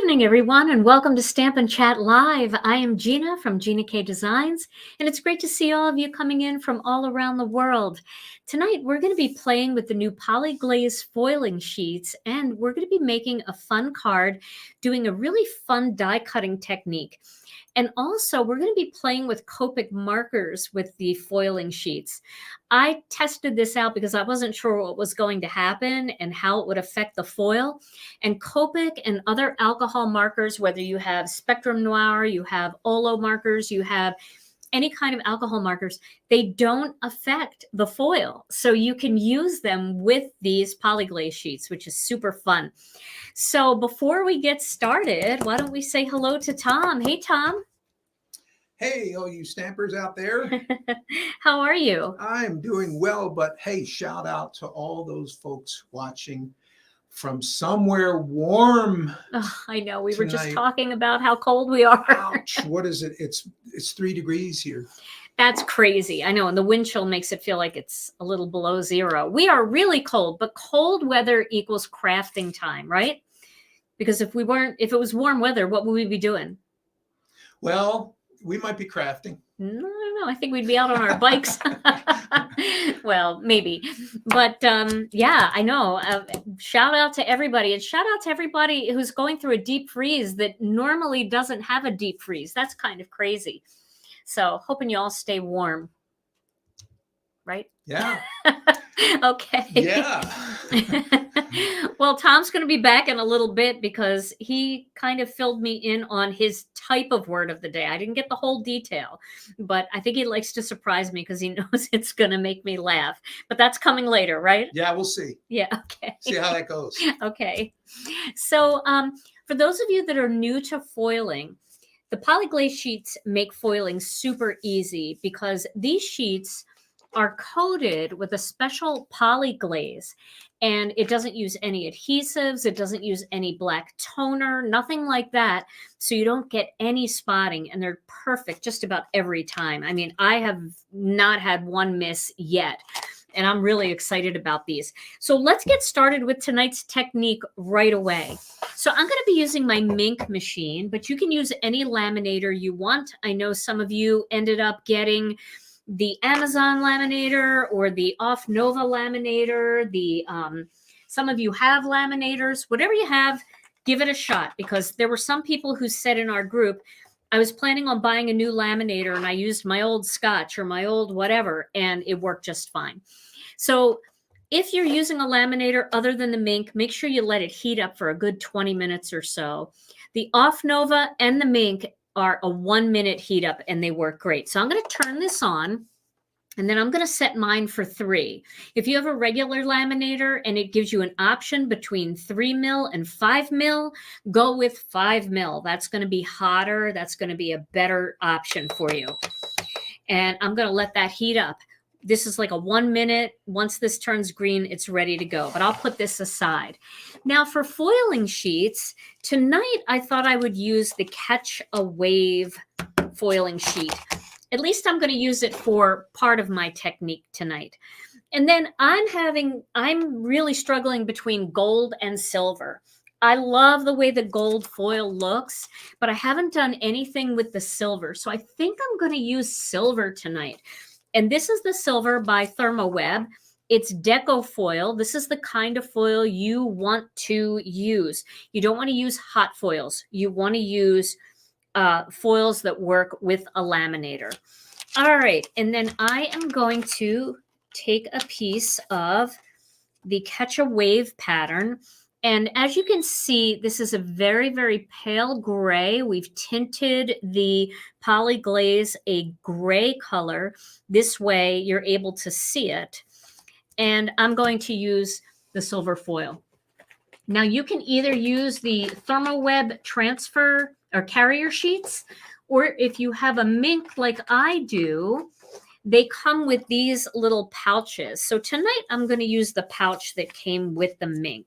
evening, everyone, and welcome to Stamp and Chat Live. I am Gina from Gina K Designs, and it's great to see all of you coming in from all around the world. Tonight, we're going to be playing with the new Poly-Glaze foiling sheets, and we're going to be making a fun card, doing a really fun die cutting technique. And also, we're going to be playing with Copic markers with the foiling sheets. I tested this out because I wasn't sure what was going to happen and how it would affect the foil. And Copic and other alcohol markers, whether you have Spectrum Noir, you have Olo markers, you have any kind of alcohol markers, they don't affect the foil. So you can use them with these Poly-Glaze sheets, which is super fun. So before we get started, why don't we say hello to Tom? Hey, Tom. Hey, all you stampers out there. How are you? I'm doing well, but hey, shout out to all those folks watching from somewhere warm. Oh, I know. We tonight. were just talking about how cold we are. Ouch, what is it? It's 3 degrees here. That's crazy. I know. And the wind chill makes it feel like it's a little below zero. We are really cold, but cold weather equals crafting time, right? Because if it was warm weather, what would we be doing? Well, we might be crafting. No, I think we'd be out on our bikes. Well, maybe. But yeah, I know. Shout out to everybody. And shout out to everybody who's going through a deep freeze that normally doesn't have a deep freeze. That's kind of crazy. So hoping you all stay warm. Right? Yeah. Okay. Yeah. Well, Tom's going to be back in a little bit because he kind of filled me in on his type of word of the day. I didn't get the whole detail, but I think he likes to surprise me because he knows it's going to make me laugh. But that's coming later, right? Yeah, we'll see. Yeah, okay. See how that goes. Okay. So for those of you that are new to foiling, the Poly-Glaze sheets make foiling super easy because these sheets are coated with a special Poly-Glaze, and it doesn't use any adhesives. It doesn't use any black toner, nothing like that. So you don't get any spotting, and they're perfect just about every time. I mean, I have not had one miss yet, and I'm really excited about these. So let's get started with tonight's technique right away. So I'm going to be using my Minc machine, but you can use any laminator you want. I know some of you ended up getting the Amazon laminator or the Off Nova laminator. Some of you have laminators. Whatever you have, give it a shot, because there were some people who said in our group, I was planning on buying a new laminator and I used my old Scotch or my old whatever, and it worked just fine. So if you're using a laminator other than the Minc, make sure you let it heat up for a good 20 minutes or so. The Off Nova and the Minc are a 1-minute heat up, and they work great. So I'm going to turn this on, and then I'm going to set mine for 3. If you have a regular laminator and it gives you an option between 3 mil and 5 mil, go with 5 mil. That's going to be hotter. That's going to be a better option for you. And I'm going to let that heat up. This is like a 1 minute. Once this turns green, it's ready to go. But I'll put this aside. Now for foiling sheets, tonight I thought I would use the Catch a Wave foiling sheet. At least I'm going to use it for part of my technique tonight. And then I'm really struggling between gold and silver. I love the way the gold foil looks, but I haven't done anything with the silver. So I think I'm going to use silver tonight. And this is the silver by ThermoWeb. It's Deco-Foil. This is the kind of foil you want to use. You don't want to use hot foils. You want to use foils that work with a laminator. All right. And then I am going to take a piece of the Catch a Wave pattern. And as you can see, this is a very, very pale gray. We've tinted the Poly-Glaze a gray color. This way you're able to see it. And I'm going to use the silver foil. Now you can either use the ThermoWeb transfer or carrier sheets, or if you have a Minc like I do, they come with these little pouches. So tonight I'm going to use the pouch that came with the Minc.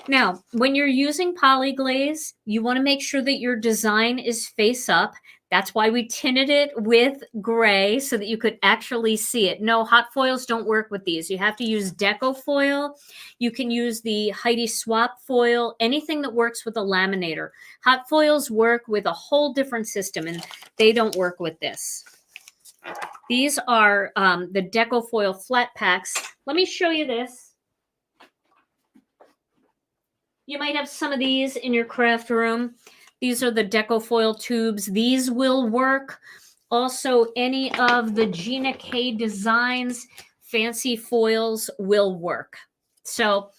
Now, when you're using Poly-Glaze, you want to make sure that your design is face up. That's why we tinted it with gray so that you could actually see it. No, hot foils don't work with these. You have to use Deco-Foil. You can use the Heidi Swap foil, anything that works with a laminator. Hot foils work with a whole different system, and they don't work with this. These are the Deco-Foil flat packs. Let me show you this. You might have some of these in your craft room. These are the Deco-Foil tubes. These will work. Also, any of the Gina K Designs fancy foils will work. So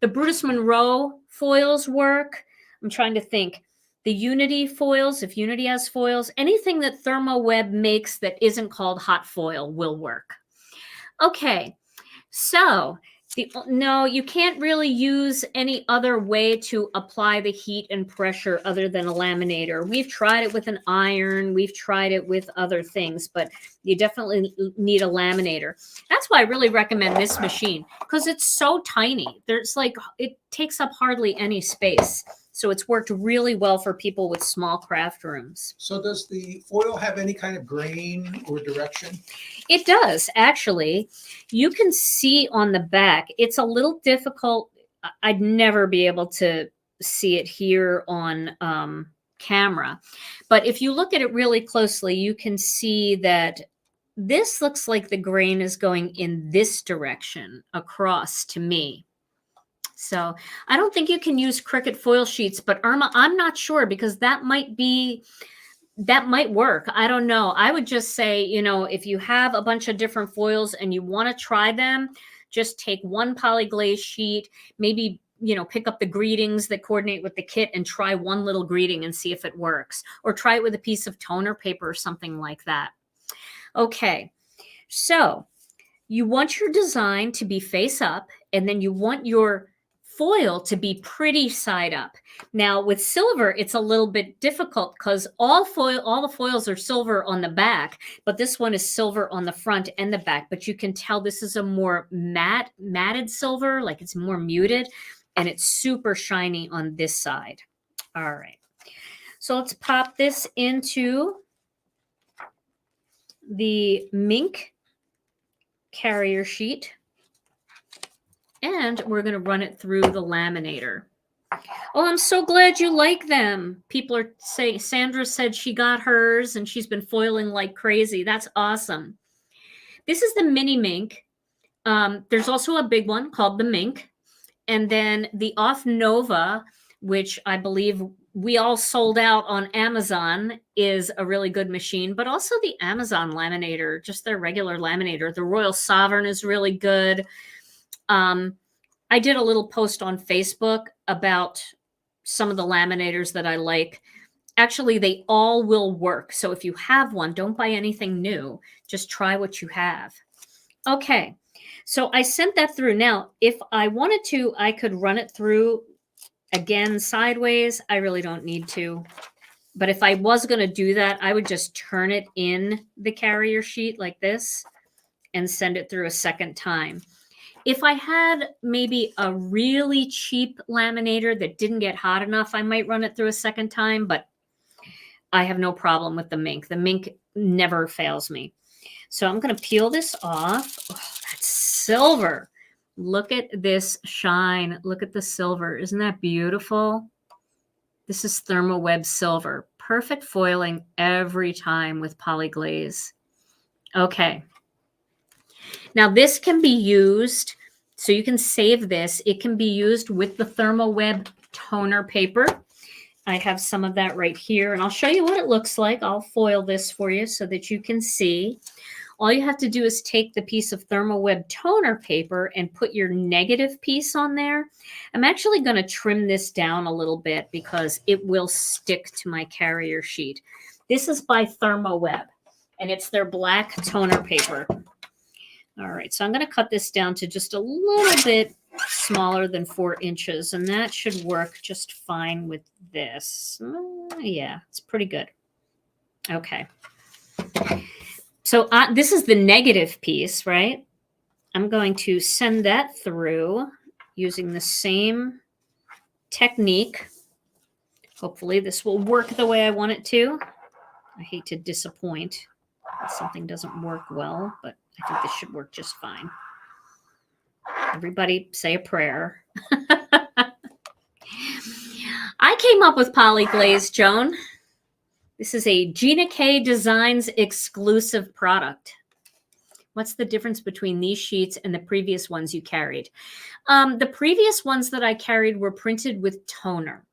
the Brutus Monroe foils work. I'm trying to think. The Unity foils, if Unity has foils, anything that ThermoWeb makes that isn't called hot foil will work. Okay, so no, you can't really use any other way to apply the heat and pressure other than a laminator. We've tried it with an iron. We've tried it with other things, but you definitely need a laminator. That's why I really recommend this machine, because it's so tiny. There's like, it takes up hardly any space. So it's worked really well for people with small craft rooms. So does the foil have any kind of grain or direction? It does, actually. You can see on the back. It's a little difficult. I'd never be able to see it here on camera. But if you look at it really closely, you can see that this looks like the grain is going in this direction across to me. So I don't think you can use Cricut foil sheets, but Irma, I'm not sure, because that might work. I don't know. I would just say, you know, if you have a bunch of different foils and you want to try them, just take one Poly-Glaze sheet, maybe, you know, pick up the greetings that coordinate with the kit and try one little greeting and see if it works, or try it with a piece of toner paper or something like that. Okay. So you want your design to be face up, and then you want your foil to be pretty side up. Now with silver, it's a little bit difficult because all the foils are silver on the back, but this one is silver on the front and the back. But you can tell this is a more matted silver, like it's more muted, and it's super shiny on this side. All right. So let's pop this into the Minc carrier sheet. And we're going to run it through the laminator. Oh, I'm so glad you like them. People are saying, Sandra said she got hers and she's been foiling like crazy. That's awesome. This is the mini Minc. There's also a big one called the Minc. And then the Off Nova, which I believe we all sold out on Amazon, is a really good machine. But also the Amazon laminator, just their regular laminator. The Royal Sovereign is really good. I did a little post on Facebook about some of the laminators that I like. Actually, they all will work. So if you have one, don't buy anything new. Just try what you have. Okay, so I sent that through. Now, if I wanted to, I could run it through again sideways. I really don't need to. But if I was going to do that, I would just turn it in the carrier sheet like this and send it through a second time. If I had maybe a really cheap laminator that didn't get hot enough, I might run it through a second time, but I have no problem with the Minc. The Minc never fails me. So I'm going to peel this off. Oh, that's silver. Look at this shine. Look at the silver. Isn't that beautiful? This is ThermoWeb silver. Perfect foiling every time with Poly-Glaze. Okay. Now this can be used, so you can save this. It can be used with the ThermoWeb toner paper. I have some of that right here, and I'll show you what it looks like. I'll foil this for you so that you can see. All you have to do is take the piece of ThermoWeb toner paper and put your negative piece on there. I'm actually going to trim this down a little bit because it will stick to my carrier sheet. This is by ThermoWeb, and it's their black toner paper. All right, so I'm going to cut this down to just a little bit smaller than 4 inches, and that should work just fine with this. Yeah, it's pretty good. Okay. So this is the negative piece, right? I'm going to send that through using the same technique. Hopefully this will work the way I want it to. I hate to disappoint if something doesn't work well, but I think this should work just fine. Everybody say a prayer. I came up with Poly-Glaze, Joan. This is a Gina K Designs exclusive product. What's the difference between these sheets and the previous ones you carried? The previous ones that I carried were printed with toner.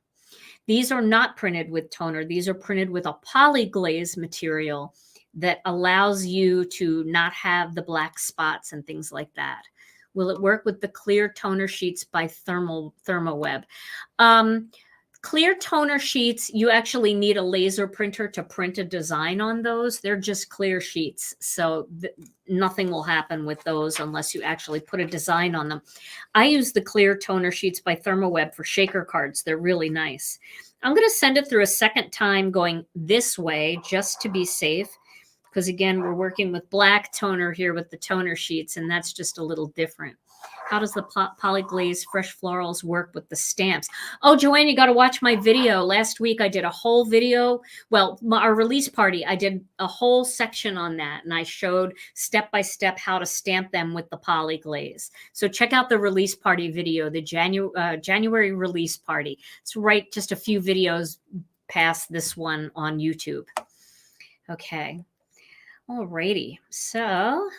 These are not printed with toner. These are printed with a Poly-Glaze material that allows you to not have the black spots and things like that. Will it work with the clear toner sheets by Thermoweb? Clear toner sheets, you actually need a laser printer to print a design on those. They're just clear sheets, so nothing will happen with those unless you actually put a design on them. I use the clear toner sheets by Thermoweb for shaker cards. They're really nice. I'm going to send it through a second time going this way just to be safe, because again, we're working with black toner here with the toner sheets, and that's just a little different. How does the Poly-Glaze Fresh Florals work with the stamps? Oh, Joanne, you got to watch my video. Last week, I did a whole video. Well, our release party, I did a whole section on that, and I showed step-by-step how to stamp them with the Poly-Glaze. So check out the release party video, the January release party. It's right just a few videos past this one on YouTube. Okay. Alrighty. So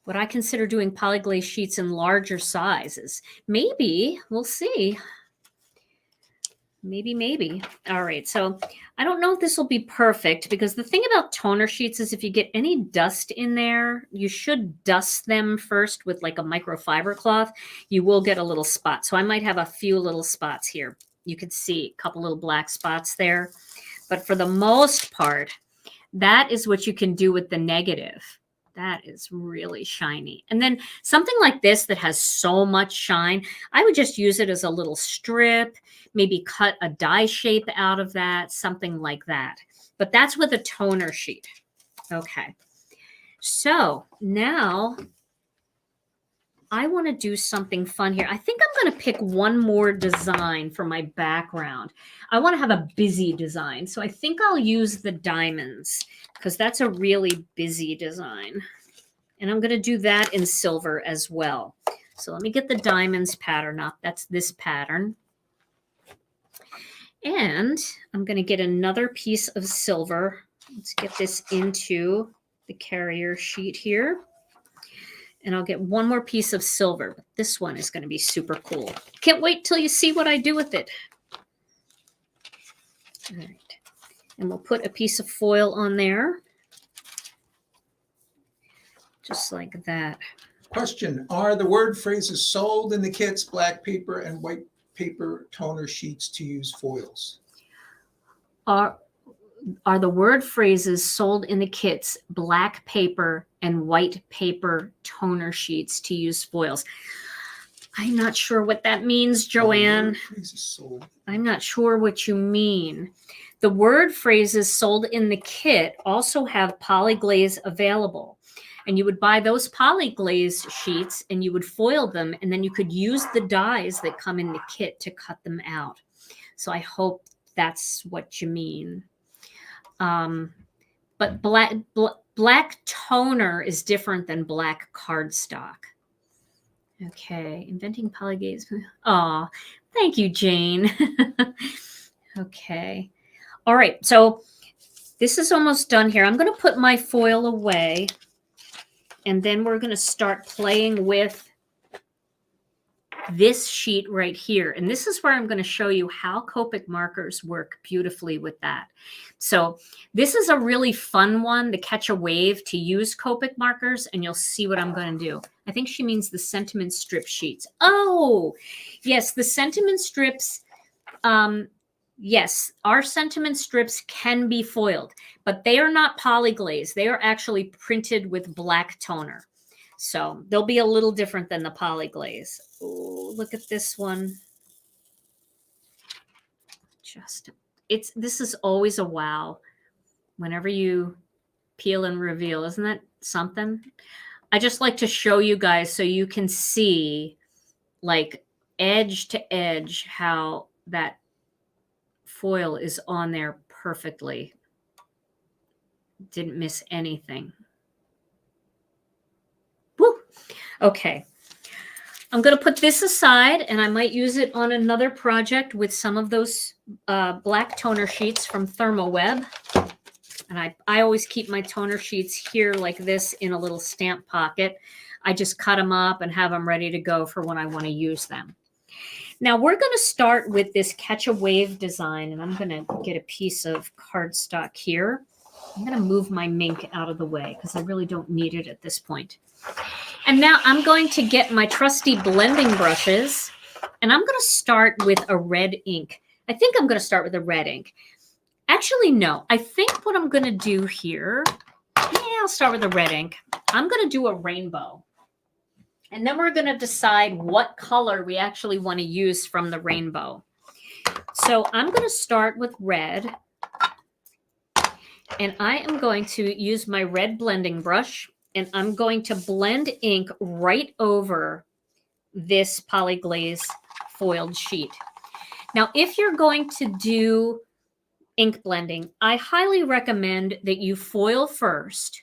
would I consider doing Poly-Glaze sheets in larger sizes? Maybe. We'll see. Maybe. All right. So I don't know if this will be perfect, because the thing about toner sheets is if you get any dust in there, you should dust them first with like a microfiber cloth. You will get a little spot. So I might have a few little spots here. You could see a couple little black spots there. But for the most part, that is what you can do with the negative. That is really shiny. And then something like this that has so much shine, I would just use it as a little strip, maybe cut a die shape out of that, something like that. But that's with a toner sheet. Okay. So now I want to do something fun here. I think I'm going to pick one more design for my background. I want to have a busy design. So I think I'll use the diamonds, because that's a really busy design. And I'm going to do that in silver as well. So let me get the diamonds pattern up. That's this pattern. And I'm going to get another piece of silver. Let's get this into the carrier sheet here. And I'll get one more piece of silver. This one is going to be super cool. Can't wait till you see what I do with it. All right. And we'll put a piece of foil on there. Just like that. Question, are the word phrases sold in the kits, black paper and white paper toner sheets to use foils? Are the word phrases sold in the kits, black paper and white paper toner sheets to use foils? I'm not sure what that means, Joanne. I'm not sure what you mean. The word phrases sold in the kit also have Poly-Glaze available. And you would buy those Poly-Glaze sheets and you would foil them, and then you could use the dies that come in the kit to cut them out. So I hope that's what you mean. But black toner is different than black cardstock. Okay, inventing Poly-Glaze. Oh, thank you, Jane. Okay. All right, so this is almost done here. I'm going to put my foil away, and then we're going to start playing with this sheet right here. And this is where I'm going to show you how Copic markers work beautifully with that. So this is a really fun one to catch a wave to use Copic markers, and you'll see what I'm going to do. I think she means the sentiment strip sheets. Oh, yes, the sentiment strips. Yes, our sentiment strips can be foiled, but they are not Poly-Glaze. They are actually printed with black toner. So they'll be a little different than the Poly-Glaze. Oh, look at this one. This is always a wow whenever you peel and reveal. Isn't that something? I just like to show you guys so you can see, like, edge to edge how that foil is on there perfectly. Didn't miss anything. Woo! Okay. I'm going to put this aside, and I might use it on another project with some of those black toner sheets from ThermoWeb. And I always keep my toner sheets here like this in a little stamp pocket. I just cut them up and have them ready to go for when I want to use them. Now we're going to start with this Catch a Wave design, and I'm going to get a piece of cardstock here. I'm going to move my Minc out of the way because I really don't need it at this point. And now I'm going to get my trusty blending brushes, and I'm going to start with a red ink. I think I'm going to start with a red ink. Actually, no. I think what I'm going to do here, I'll start with a red ink. I'm going to do a rainbow. And then we're going to decide what color we actually want to use from the rainbow. So I'm going to start with red. And I am going to use my red blending brush. And I'm going to blend ink right over this Poly-Glaze foiled sheet. Now, if you're going to do ink blending, I highly recommend that you foil first,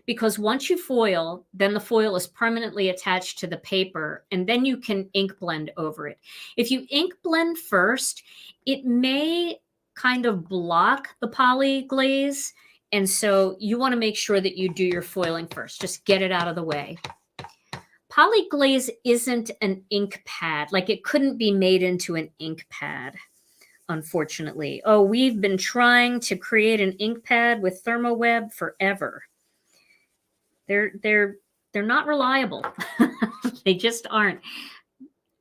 because once you foil, then the foil is permanently attached to the paper, and then you can ink blend over it. If you ink blend first, it may kind of block the Poly-Glaze. And so you want to make sure that you do your foiling first. Just get it out of the way. Poly-Glaze isn't an ink pad. Like, it couldn't be made into an ink pad, unfortunately. Oh, we've been trying to create an ink pad with ThermoWeb forever. They're not reliable. They just aren't.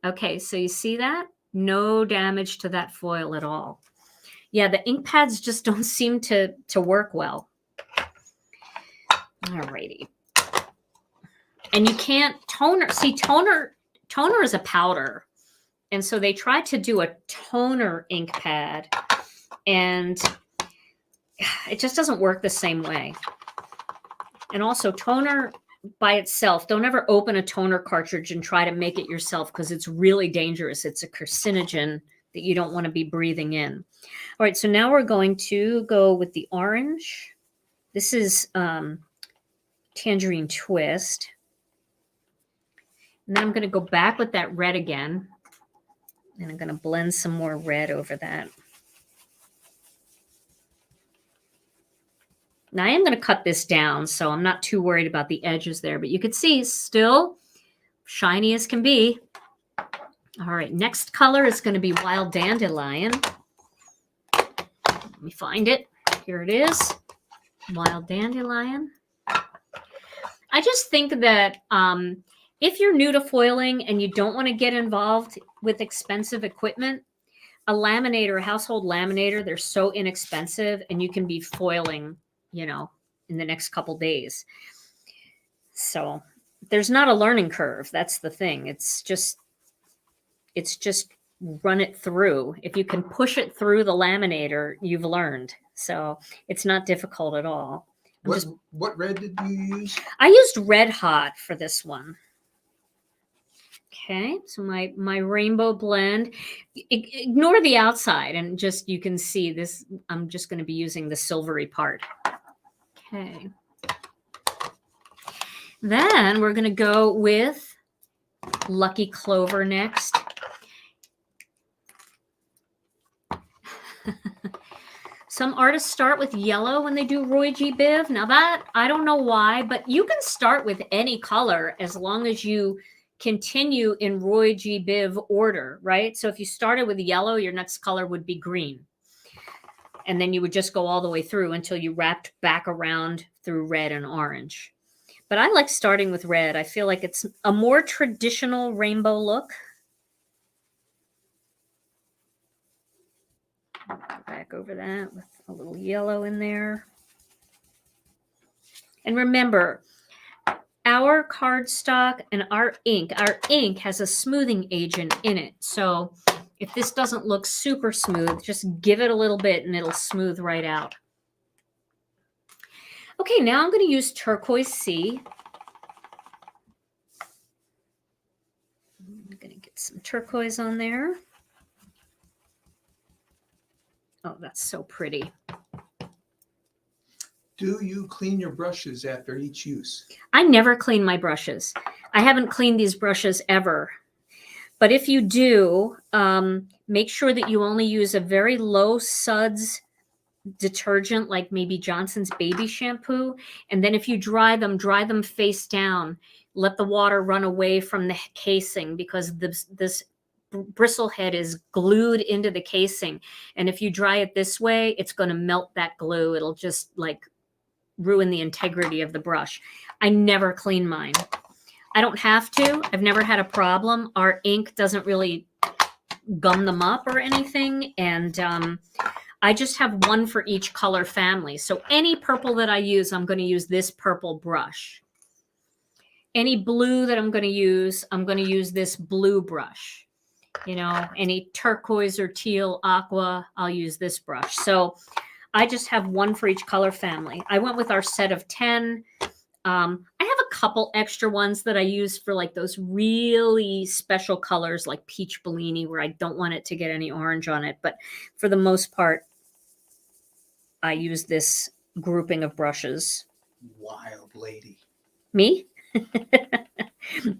Okay, so you see that? No damage to that foil at all. Yeah, the ink pads just don't seem to work well. Alrighty. And you can't toner. See, toner is a powder. And so they tried to do a toner ink pad, and it just doesn't work the same way. And also, toner by itself, don't ever open a toner cartridge and try to make it yourself, because it's really dangerous. It's a carcinogen that you don't want to be breathing in. All right, so now we're going to go with the orange. This is Tangerine Twist. And then I'm going to go back with that red again. And I'm going to blend some more red over that. Now I am going to cut this down, so I'm not too worried about the edges there. But you can see, still shiny as can be. All right, next color is going to be Wild Dandelion. Let me find it. Here it is. Wild Dandelion. I just think that if you're new to foiling and you don't want to get involved with expensive equipment, a laminator, a household laminator, they're so inexpensive, and you can be foiling, you know, in the next couple days. So there's not a learning curve. That's the thing. It's just run it through. If you can push it through the laminator, you've learned. So it's not difficult at all. What red did you use? I used Red Hot for this one. Okay, so my rainbow blend. Ignore the outside, and just, you can see this. I'm just going to be using the silvery part. Okay. Then we're going to go with Lucky Clover next. Some artists start with yellow when they do Roy G. Biv. Now that, I don't know why, but you can start with any color as long as you continue in Roy G. Biv order, right? So if you started with yellow, your next color would be green. And then you would just go all the way through until you wrapped back around through red and orange. But I like starting with red. I feel like it's a more traditional rainbow look. Go back over that with a little yellow in there. And remember, our cardstock and our ink has a smoothing agent in it. So if this doesn't look super smooth, just give it a little bit and it'll smooth right out. Okay, now I'm going to use Turquoise Sea. I'm going to get some turquoise on there. Oh, that's so pretty. Do you clean your brushes after each use? I never clean my brushes. I haven't cleaned these brushes ever. But if you do, make sure that you only use a very low suds detergent, like maybe Johnson's baby shampoo. And then if you dry them face down. Let the water run away from the casing, because this bristle head is glued into the casing. And if you dry it this way, it's going to melt that glue. It'll just like ruin the integrity of the brush. I never clean mine. I don't have to. I've never had a problem. Our ink doesn't really gum them up or anything. And I just have one for each color family. So any purple that I use, I'm going to use this purple brush. Any blue that I'm going to use this blue brush. You know, any turquoise or teal, aqua, I'll use this brush. So I just have one for each color family. I went with our set of 10. I have a couple extra ones that I use for like those really special colors like peach Bellini, where I don't want it to get any orange on it. But for the most part, I use this grouping of brushes. Wild lady. Me?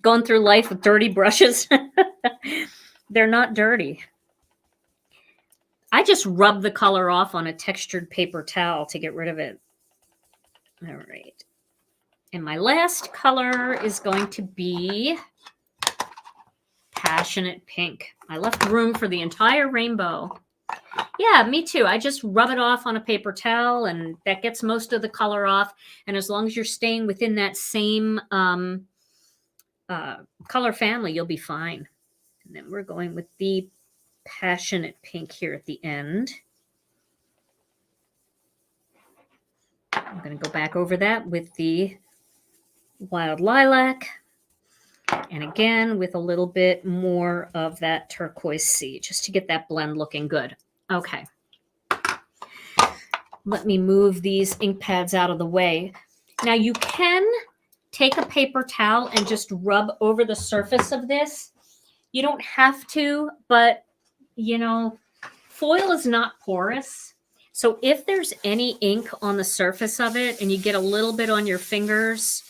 Going through life with dirty brushes. They're not dirty. I just rub the color off on a textured paper towel to get rid of it. All right. And my last color is going to be Passionate Pink. I left room for the entire rainbow. Yeah, me too. I just rub it off on a paper towel, and that gets most of the color off. And as long as you're staying within that same color family, you'll be fine. And then we're going with the Passionate Pink here at the end. I'm going to go back over that with the Wild Lilac. And again, with a little bit more of that Turquoise Sea, just to get that blend looking good. Okay. Let me move these ink pads out of the way. Now you can take a paper towel and just rub over the surface of this. You don't have to, but you know, foil is not porous. So if there's any ink on the surface of it and you get a little bit on your fingers,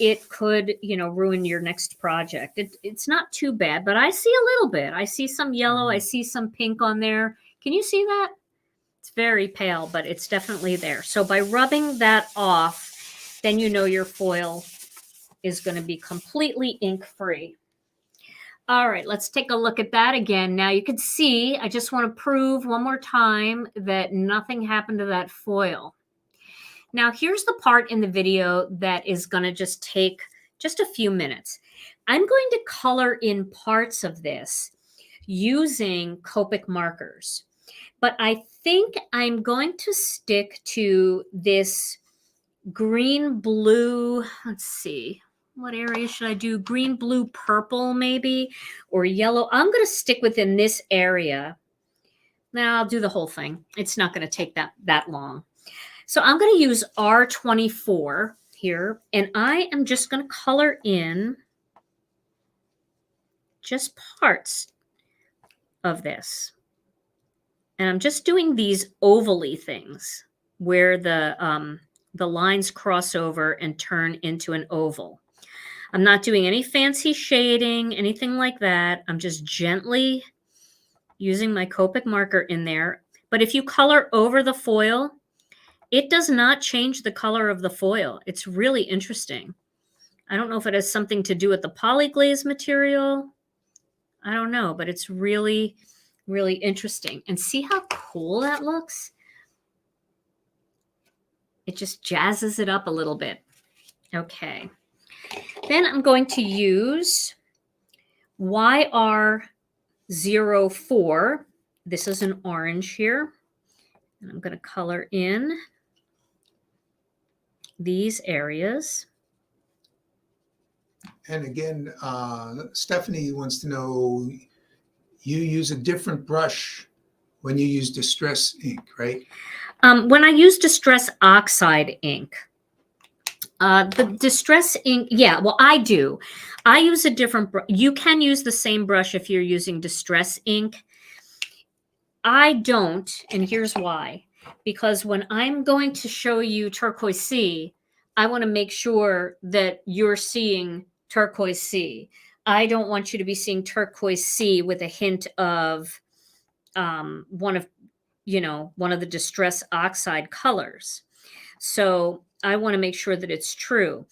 it could, you know, ruin your next project. It's not too bad, but I see a little bit. I see some yellow. I see some pink on there. Can you see that? It's very pale, but it's definitely there. So by rubbing that off, then you know your foil is going to be completely ink-free. All right, let's take a look at that again. Now you can see, I just want to prove one more time that nothing happened to that foil. Now here's the part in the video that is going to just take just a few minutes. I'm going to color in parts of this using Copic markers, but I think I'm going to stick to this green blue. Let's see. What area should I do? Green, blue, purple, maybe, or yellow. I'm going to stick within this area. Now I'll do the whole thing. It's not going to take that long. So I'm going to use R24 here, and I am just going to color in just parts of this. And I'm just doing these ovally things where the lines cross over and turn into an oval. I'm not doing any fancy shading, anything like that. I'm just gently using my Copic marker in there. But if you color over the foil, it does not change the color of the foil. It's really interesting. I don't know if it has something to do with the Poly-Glaze material. I don't know, but it's really, really interesting. And see how cool that looks? It just jazzes it up a little bit. Okay. Then I'm going to use YR04. This is an orange here. And I'm going to color in these areas. And again, Stephanie wants to know, you use a different brush when you use Distress ink, right? When I use Distress Oxide ink, the Distress ink, yeah, well, I do. I use a different brush. You can use the same brush if you're using Distress ink. I don't, and here's why. because when I'm going to show you Turquoise Sea, I want to make sure that you're seeing Turquoise Sea. I don't want you to be seeing Turquoise Sea with a hint of one of the distress oxide colors. So I want to make sure that it's true.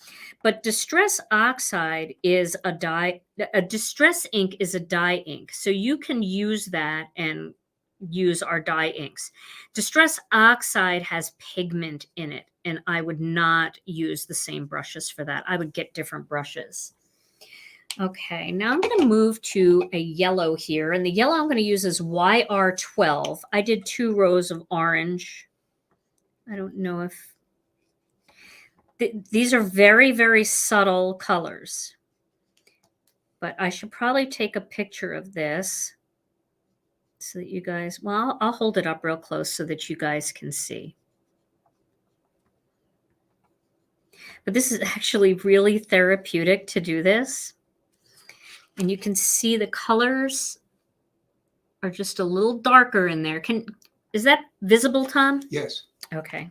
But distress oxide is a dye. A distress ink is a dye ink. So you can use that and use our dye inks. Distress oxide has pigment in it, and I would not use the same brushes for that. I would get different brushes. Okay, now I'm going to move to a yellow here, and the yellow I'm going to use is YR12. I did 2 rows of orange. I don't know if these are very, very subtle colors, but I should probably take a picture of this so that you guys, well, I'll hold it up real close so that you guys can see. But this is actually really therapeutic to do this. And you can see the colors are just a little darker in there. Is that visible, Tom? Yes. Okay.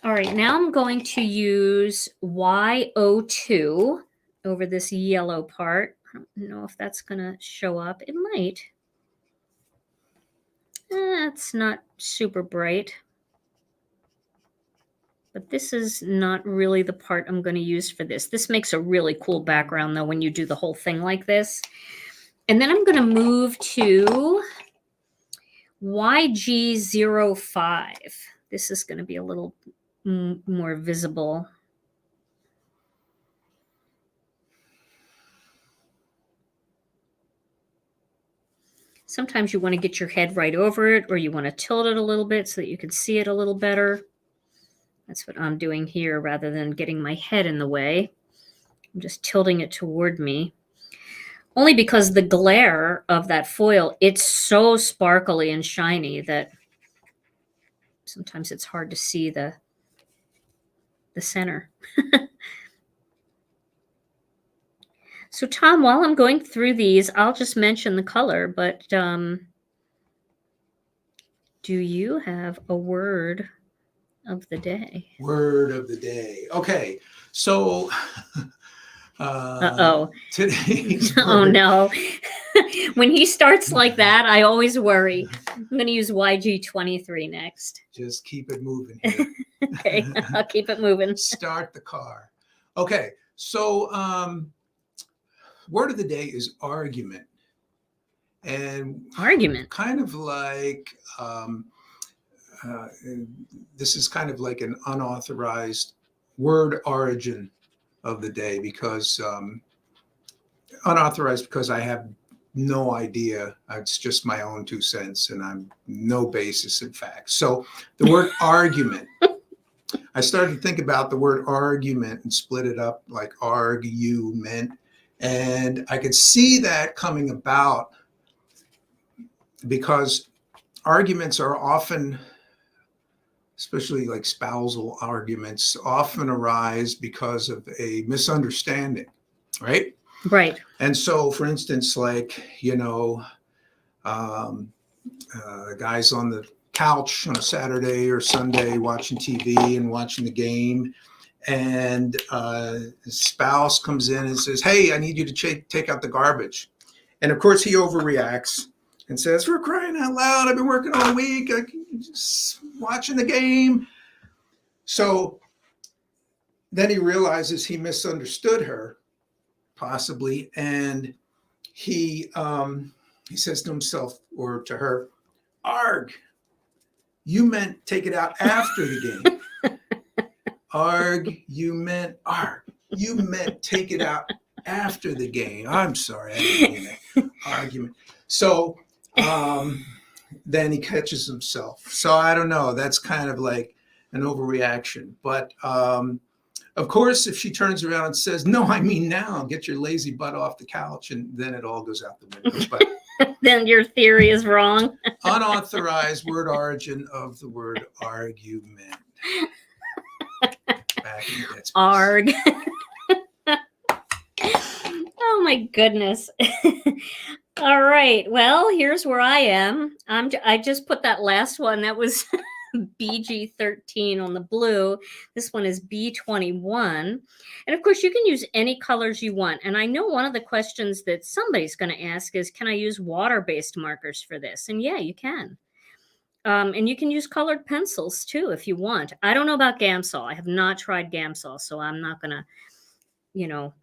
All right, now I'm going to use YO2 over this yellow part. I don't know if that's going to show up. It might. It's not super bright. But this is not really the part I'm going to use for this. This makes a really cool background, though, when you do the whole thing like this. And then I'm going to move to YG05. This is going to be a little more visible. Sometimes you want to get your head right over it, or you want to tilt it a little bit so that you can see it a little better. That's what I'm doing here rather than getting my head in the way. I'm just tilting it toward me. Only because the glare of that foil, it's so sparkly and shiny that sometimes it's hard to see the center. So Tom, while I'm going through these, I'll just mention the color, but do you have a word of the day? Word of the day. Okay, so today's Oh word. no. When he starts like that, I always worry. I'm going to use YG23 next. Just keep it moving here. Okay, I'll keep it moving. Start the car. Okay, so word of the day is argument. And argument. Kind of like this is kind of like an unauthorized word origin of the day, because unauthorized because I have no idea. It's just my own 2 cents, and I'm no basis in fact. So the word argument, I started to think about the word argument and split it up like argument. And I could see that coming about because arguments are often, especially like spousal arguments, often arise because of a misunderstanding, right? Right. And so, for instance, like, guys on the couch on a Saturday or Sunday watching TV and watching the game, and his spouse comes in and says, "Hey, I need you to take out the garbage." And of course, he overreacts and says, "For crying out loud, I've been working all week, just watching the game." So then he realizes he misunderstood her, possibly, and he says to himself or to her, "Arg, you meant take it out after the game." Arg, you meant take it out after the game. I'm sorry, I didn't mean that. Argument. So then he catches himself. So I don't know. That's kind of like an overreaction. But of course, if she turns around and says, "No, I mean now, get your lazy butt off the couch," and then it all goes out the window. But then your theory is wrong. Unauthorized word origin of the word argument. Arg. Oh my goodness. All right. Well, here's where I am. I just put that last one. That was BG13 on the blue. This one is B21. And of course, you can use any colors you want. And I know one of the questions that somebody's going to ask is, can I use water-based markers for this? And yeah, you can. And you can use colored pencils too if you want. I don't know about Gamsol. I have not tried Gamsol, so I'm not going to,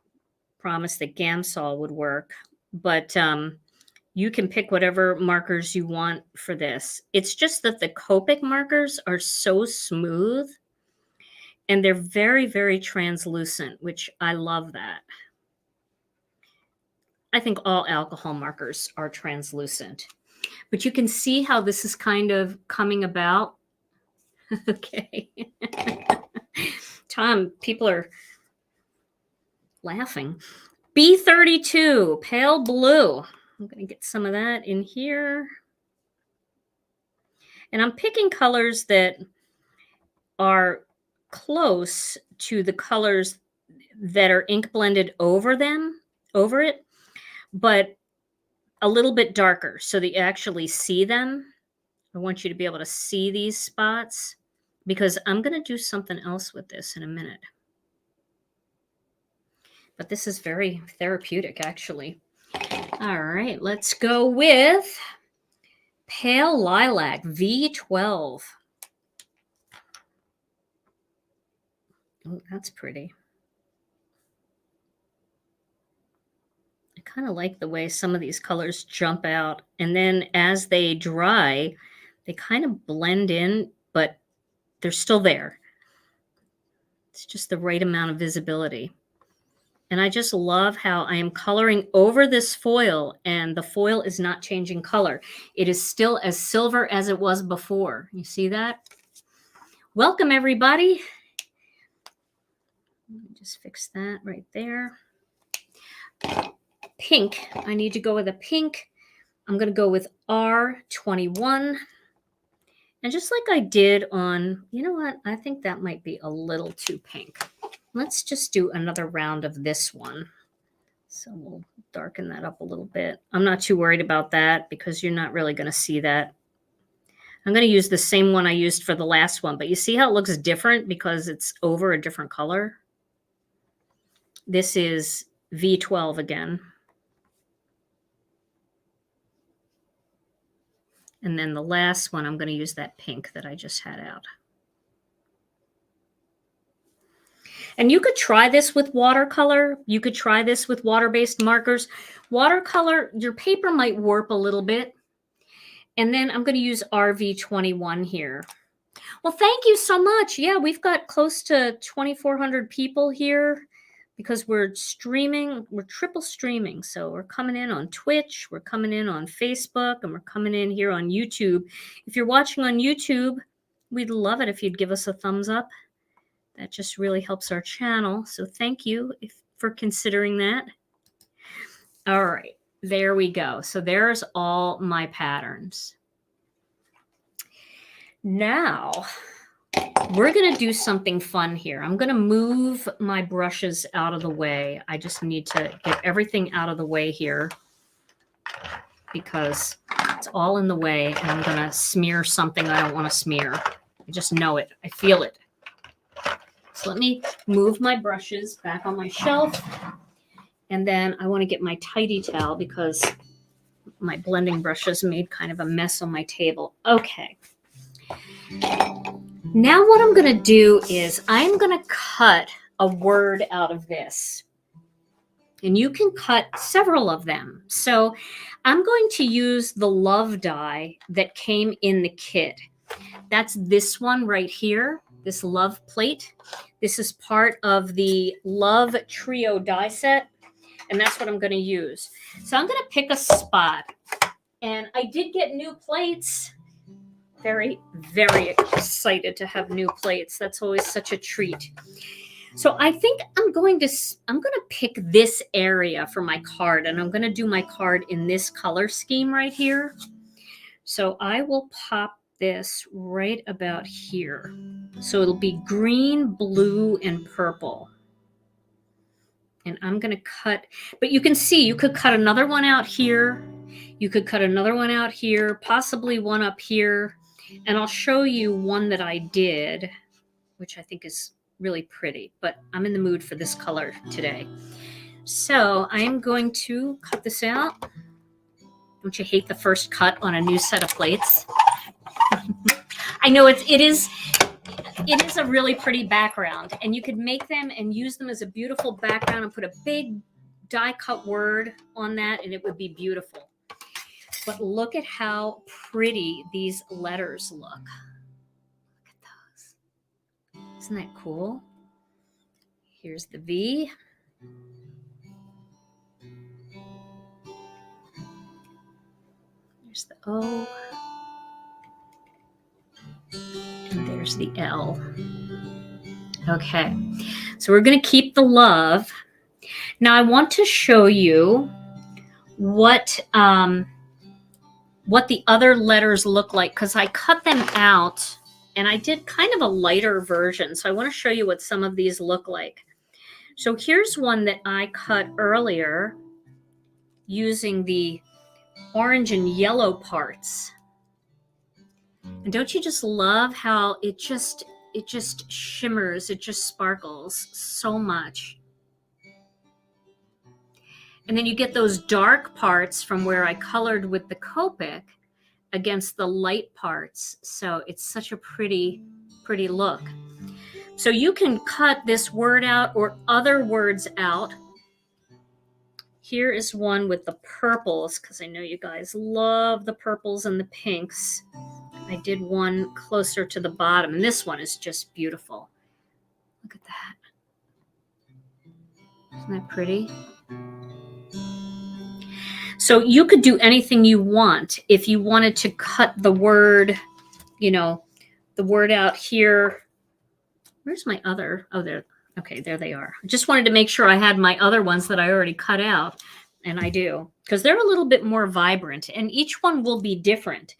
promise that Gamsol would work. But you can pick whatever markers you want for this. It's just that the Copic markers are so smooth and they're very, very translucent, which I love that. I think all alcohol markers are translucent, but you can see how this is kind of coming about. Okay. Tom, people are laughing. B32, pale blue. I'm going to get some of that in here. And I'm picking colors that are close to the colors that are ink blended over it, but a little bit darker so that you actually see them. I want you to be able to see these spots because I'm going to do something else with this in a minute. But this is very therapeutic, actually. All right, let's go with Pale Lilac V12. Oh, that's pretty. I kind of like the way some of these colors jump out. And then as they dry, they kind of blend in, but they're still there. It's just the right amount of visibility. And I just love how I am coloring over this foil and the foil is not changing color. It is still as silver as it was before. You see that? Welcome, everybody. Let me just fix that right there. Pink. I need to go with a pink. I'm going to go with R21. And just like I did on, you know what? I think that might be a little too pink. Let's just do another round of this one. So we'll darken that up a little bit. I'm not too worried about that because you're not really going to see that. I'm going to use the same one I used for the last one, but you see how it looks different because it's over a different color? This is V12 again. And then the last one, I'm going to use that pink that I just had out. And you could try this with watercolor. You could try this with water-based markers. Watercolor, your paper might warp a little bit. And then I'm going to use RV21 here. Well, thank you so much. Yeah, we've got close to 2,400 people here because we're streaming. We're triple streaming. So we're coming in on Twitch. We're coming in on Facebook. And we're coming in here on YouTube. If you're watching on YouTube, we'd love it if you'd give us a thumbs up. That just really helps our channel. So thank you for considering that. All right, there we go. So there's all my patterns. Now, we're going to do something fun here. I'm going to move my brushes out of the way. I just need to get everything out of the way here because it's all in the way and I'm going to smear something I don't want to smear. I just know it. I feel it. So let me move my brushes back on my shelf. And then I want to get my tidy towel because my blending brushes made kind of a mess on my table. Okay. Now what I'm going to do is I'm going to cut a word out of this. And you can cut several of them. So I'm going to use the love die that came in the kit. That's this one right here, this love plate. This is part of the Love Trio die set, and that's what I'm going to use. So I'm going to pick a spot, and I did get new plates. Very, very excited to have new plates. That's always such a treat. So I think I'm going to pick this area for my card, and I'm going to do my card in this color scheme right here. So I will pop this right about here. So it'll be green, blue, and purple. And I'm going to cut, but you can see you could cut another one out here. You could cut another one out here, possibly one up here, and I'll show you one that I did, which I think is really pretty, but I'm in the mood for this color today. So I am going to cut this out. Don't you hate the first cut on a new set of plates? I know it is a really pretty background, and you could make them and use them as a beautiful background and put a big die cut word on that, and it would be beautiful. But look at how pretty these letters look. Look at those. Isn't that cool? Here's the V. There's the O. And there's the L. Okay, so we're going to keep the love. Now I want to show you what the other letters look like, because I cut them out and I did kind of a lighter version. So I want to show you what some of these look like. So here's one that I cut earlier using the orange and yellow parts. And don't you just love how it just shimmers, it just sparkles so much. And then you get those dark parts from where I colored with the Copic against the light parts. So it's such a pretty, pretty look. So you can cut this word out or other words out. Here is one with the purples, because I know you guys love the purples and the pinks. I did one closer to the bottom, and this one is just beautiful. Look at that. Isn't that pretty? So you could do anything you want. If you wanted to cut the word, you know, the word out here. Where's my other? Oh, there. Okay, there they are. I just wanted to make sure I had my other ones that I already cut out, and I do, because they're a little bit more vibrant, and each one will be different.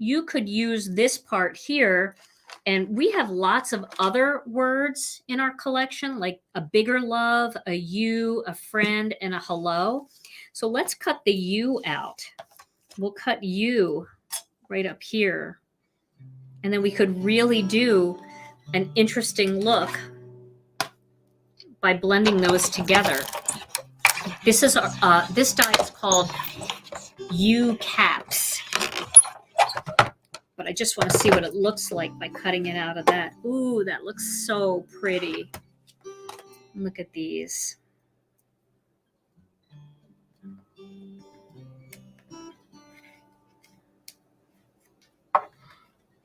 You could use this part here, and we have lots of other words in our collection, like a bigger love, a you, a friend, and a hello. So let's cut the you out. We'll cut you right up here. And then we could really do an interesting look by blending those together. This is this die is called U Caps. But I just want to see what it looks like by cutting it out of that. Ooh, that looks so pretty. Look at these.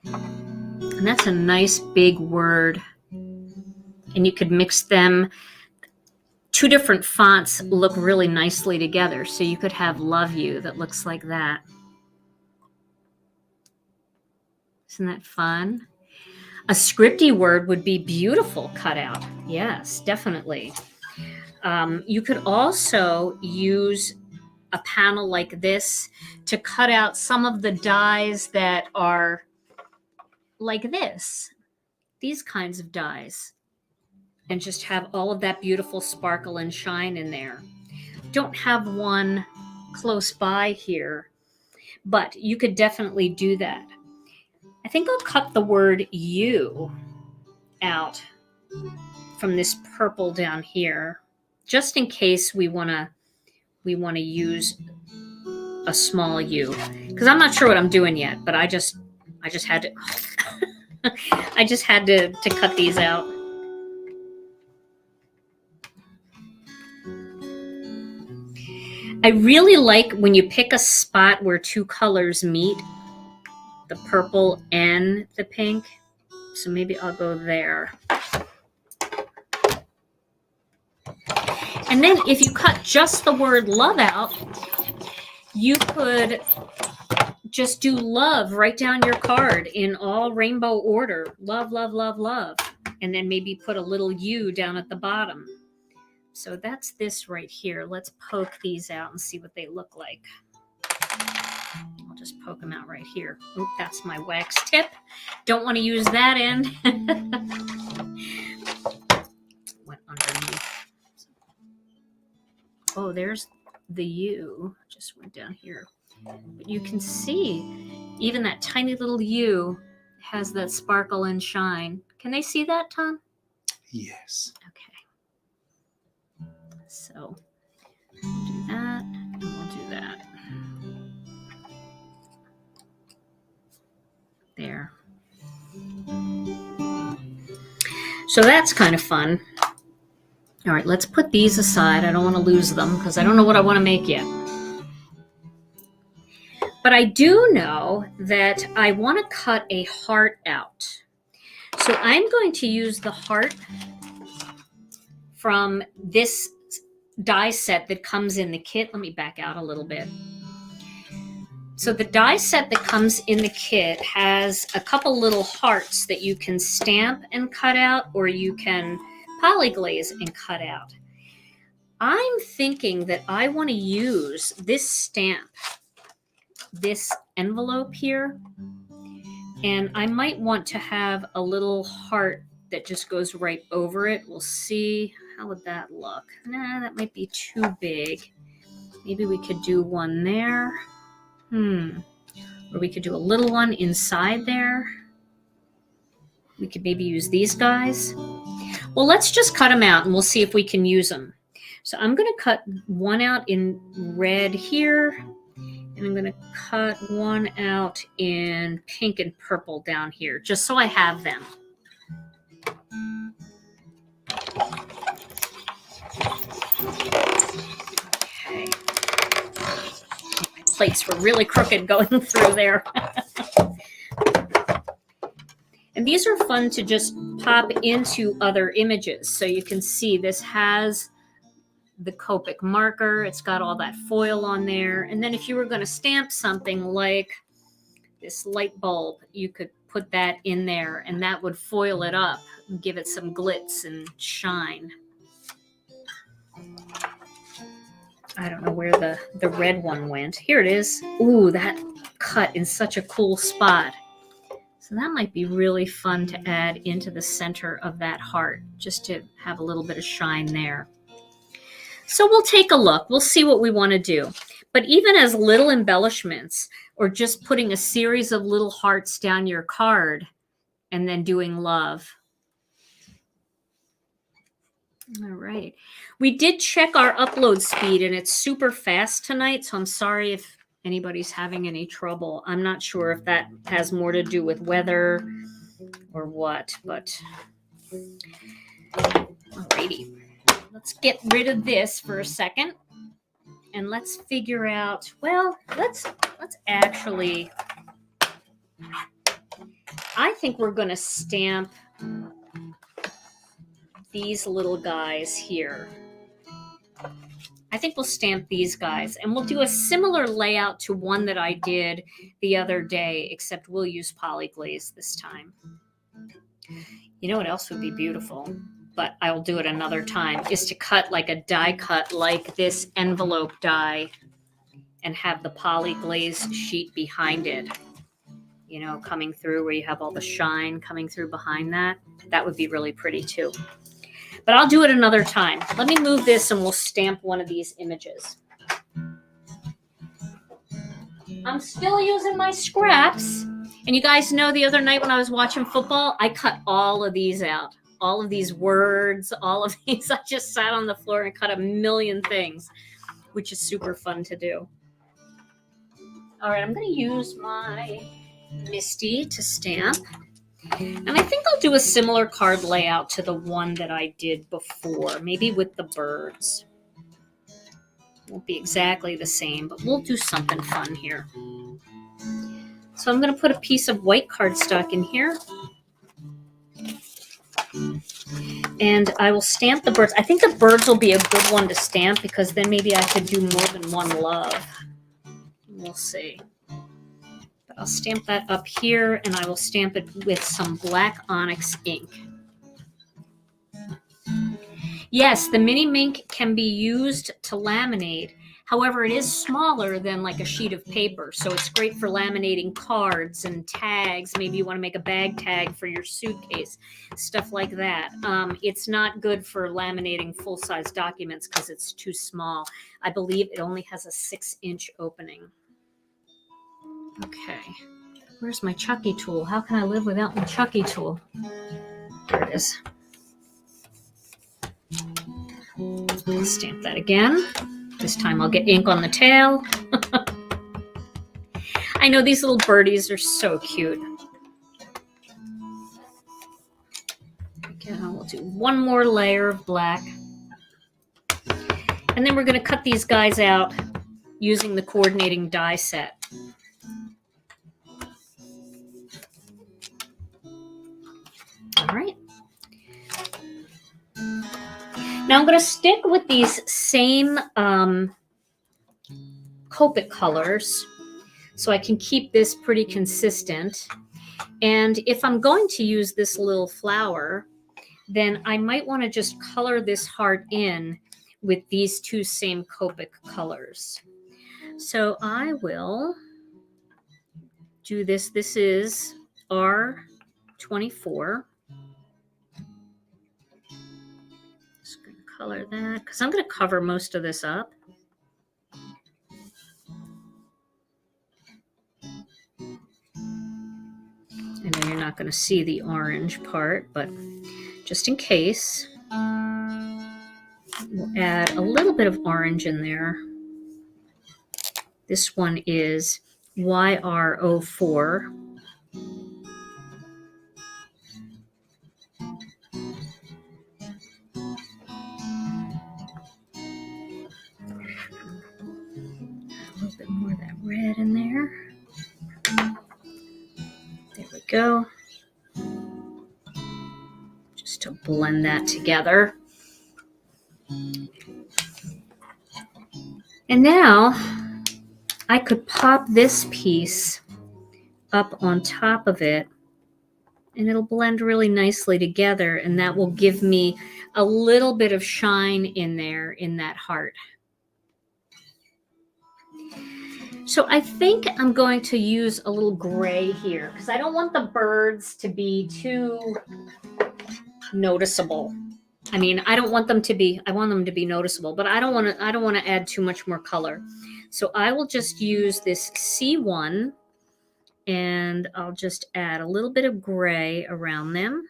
And that's a nice big word. And you could mix them. Two different fonts look really nicely together. So you could have Love You that looks like that. Isn't that fun? A scripty word would be beautiful cut out. Yes, definitely. You could also use a panel like this to cut out some of the dies that are like this, these kinds of dies, and just have all of that beautiful sparkle and shine in there. Don't have one close by here, but you could definitely do that. I think I'll cut the word you out from this purple down here, just in case we want to use a small U, because I'm not sure what I'm doing yet, but I just had to I just had to cut these out. I really like when you pick a spot where two colors meet, the purple and the pink. So maybe I'll go there. And then if you cut just the word love out, you could just do love right down your card in all rainbow order. Love, love, love, love. And then maybe put a little U down at the bottom. So that's this right here. Let's poke these out and see what they look like. I'll just poke them out right here. Oop, that's my wax tip. Don't want to use that end. Went underneath. Oh, there's the U. Just went down here. But you can see even that tiny little U has that sparkle and shine. Can they see that, Tom? Yes. Okay. So we'll do that, and we'll do that. There. So that's kind of fun. All right, let's put these aside. I don't want to lose them because I don't know what I want to make yet. But I do know that I want to cut a heart out. So I'm going to use the heart from this die set that comes in the kit. Let me back out a little bit. So the die set that comes in the kit has a couple little hearts that you can stamp and cut out, or you can Poly-Glaze and cut out. I'm thinking that I want to use this stamp, this envelope here, and I might want to have a little heart that just goes right over it. We'll see. How would that look? Nah, that might be too big. Maybe we could do one there. Or we could do a little one inside there. We could maybe use these guys. Well, let's just cut them out and we'll see if we can use them. So I'm going to cut one out in red here. And I'm going to cut one out in pink and purple down here, just so I have them. Okay. My plates were really crooked going through there. And these are fun to just pop into other images. So you can see this has the Copic marker. It's got all that foil on there. And then if you were going to stamp something like this light bulb, you could put that in there and that would foil it up and give it some glitz and shine. I don't know where the red one went. Here it is. Ooh, that cut in such a cool spot. So that might be really fun to add into the center of that heart, just to have a little bit of shine there. So we'll take a look. We'll see what we want to do. But even as little embellishments, or just putting a series of little hearts down your card and then doing love. All right. We did check our upload speed and it's super fast tonight, so I'm sorry if anybody's having any trouble. I'm not sure if that has more to do with weather or what, but alrighty. Let's get rid of this for a second and let's figure out, well, let's actually, I think we're going to stamp these little guys here. I think we'll stamp these guys and we'll do a similar layout to one that I did the other day, except we'll use Poly-Glaze this time. You know what else would be beautiful, but I'll do it another time, is to cut like a die cut like this envelope die and have the Poly-Glaze sheet behind it, you know, coming through where you have all the shine coming through behind that. That would be really pretty too. But I'll do it another time. Let me move this and we'll stamp one of these images. I'm still using my scraps. And you guys know the other night when I was watching football, I cut all of these out. All of these words, all of these. I just sat on the floor and cut a million things, which is super fun to do. All right, I'm going to use my Misty to stamp. And I think I'll do a similar card layout to the one that I did before, maybe with the birds. Won't be exactly the same, but we'll do something fun here. So I'm going to put a piece of white cardstock in here. And I will stamp the birds. I think the birds will be a good one to stamp because then maybe I could do more than one love. We'll see. I'll stamp that up here and I will stamp it with some black onyx ink. Yes, the mini Minc can be used to laminate. However, it is smaller than like a sheet of paper, so it's great for laminating cards and tags. Maybe you want to make a bag tag for your suitcase, stuff like that. It's not good for laminating full-size documents because it's too small. I believe it only has a 6-inch opening. Okay, where's my Chucky tool? How can I live without my Chucky tool? There it is. I'll stamp that again. This time I'll get ink on the tail. I know these little birdies are so cute. Again, we'll do one more layer of black. And then we're going to cut these guys out using the coordinating die set. All right. Now I'm going to stick with these same Copic colors so I can keep this pretty consistent. And if I'm going to use this little flower, then I might want to just color this heart in with these two same Copic colors. So I will do this. This is R24. Just going to color that because I'm going to cover most of this up. I know you're not going to see the orange part, but just in case, we'll add a little bit of orange in there. This one is YR04. A little bit more of that red in there. There we go. Just to blend that together. And now I could pop this piece up on top of it and it'll blend really nicely together, and that will give me a little bit of shine in there in that heart. So I think I'm going to use a little gray here because I don't want the birds to be too noticeable. I mean, I want them to be noticeable, but I don't want to add too much more color. So I will just use this C1 and I'll just add a little bit of gray around them.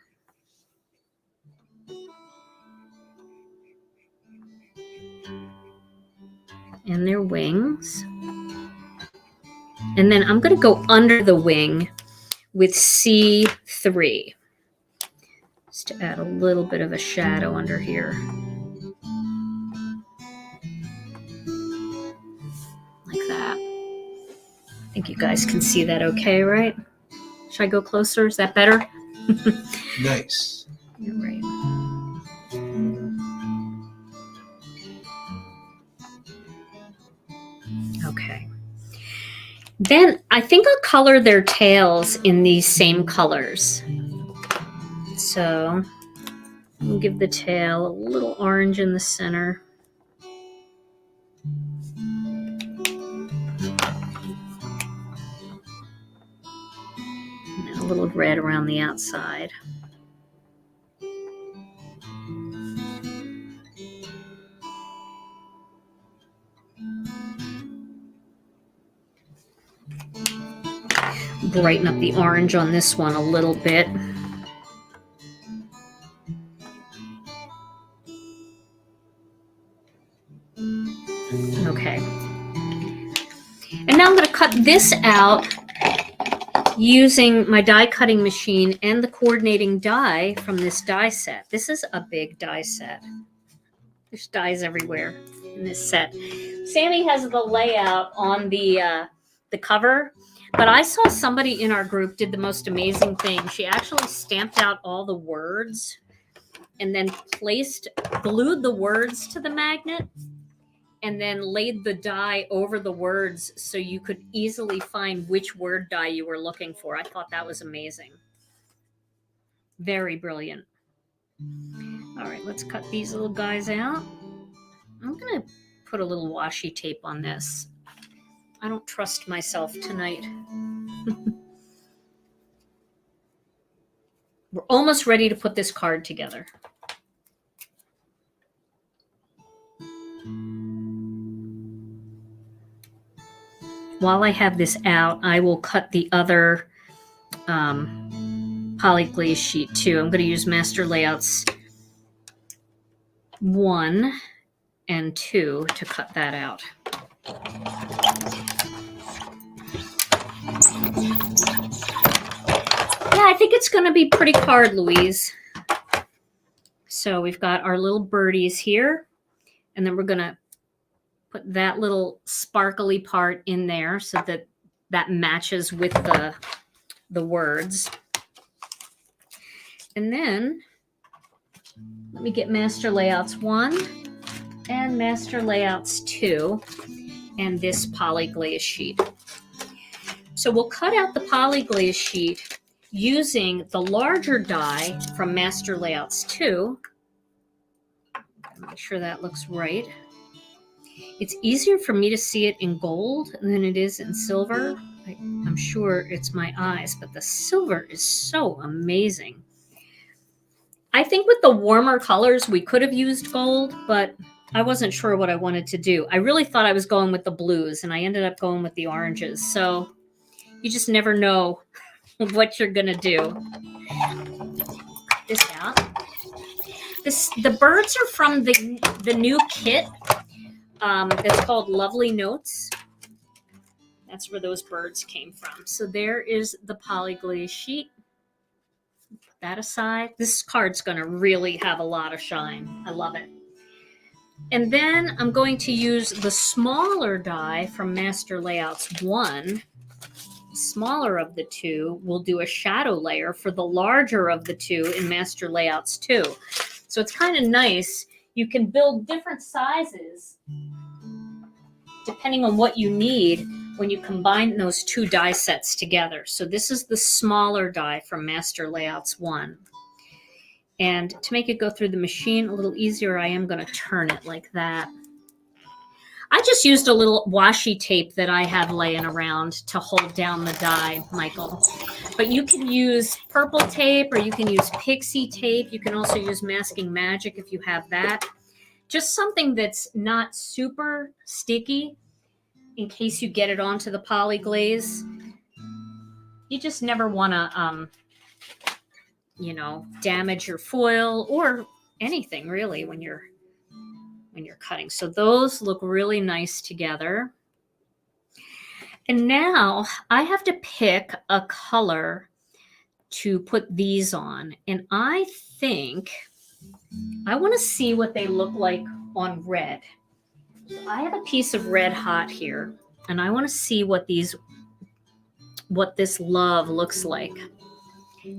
And their wings. And then I'm going to go under the wing with C3. Just to add a little bit of a shadow under here. Like that. I think you guys can see that okay, right? Should I go closer? Is that better? Nice. You're right. Okay. Then I think I'll color their tails in these same colors. So we'll give the tail a little orange in the center. And then a little red around the outside. Brighten up the orange on this one a little bit. Okay. And now I'm going to cut this out using my die cutting machine and the coordinating die from this die set. This is a big die set. There's dies everywhere in this set. Sammy has the layout on the cover, but I saw somebody in our group did the most amazing thing. She actually stamped out all the words and then glued the words to the magnet and then laid the die over the words so you could easily find which word die you were looking for. I thought that was amazing. Very brilliant. All right, let's cut these little guys out. I'm going to put a little washi tape on this. I don't trust myself tonight. We're almost ready to put this card together. While I have this out, I will cut the other Poly-Glaze sheet too. I'm going to use Master Layouts 1 and 2 to cut that out. Yeah, I think it's going to be pretty card, Louise. So we've got our little birdies here, and then we're going to put that little sparkly part in there so that that matches with the words. And then let me get Master Layouts 1 and Master Layouts 2 and this Poly-Glaze sheet. So we'll cut out the Poly-Glaze sheet using the larger die from Master Layouts 2. Make sure that looks right. It's easier for me to see it in gold than it is in silver. I'm sure it's my eyes, but the silver is so amazing. I think with the warmer colors, we could have used gold, but I wasn't sure what I wanted to do. I really thought I was going with the blues, and I ended up going with the oranges. So you just never know what you're going to do. Cut this out. The birds are from the new kit that's called Lovely Notes. That's where those birds came from. So there is the Poly-Glaze sheet. Put that aside. This card's going to really have a lot of shine. I love it. And then I'm going to use the smaller die from Master Layouts 1. The smaller of the two will do a shadow layer for the larger of the two in Master Layouts 2. So it's kind of nice. You can build different sizes depending on what you need when you combine those two die sets together. So this is the smaller die from Master Layouts 1. And to make it go through the machine a little easier, I am going to turn it like that. I just used a little washi tape that I have laying around to hold down the die, Michael. But you can use purple tape or you can use pixie tape. You can also use Masking Magic if you have that. Just something that's not super sticky in case you get it onto the Poly-Glaze. You just never want to, damage your foil or anything really when you're cutting. So those look really nice together. And now I have to pick a color to put these on. And I think I want to see what they look like on red. So I have a piece of red hot here, and I want to see what this love looks like.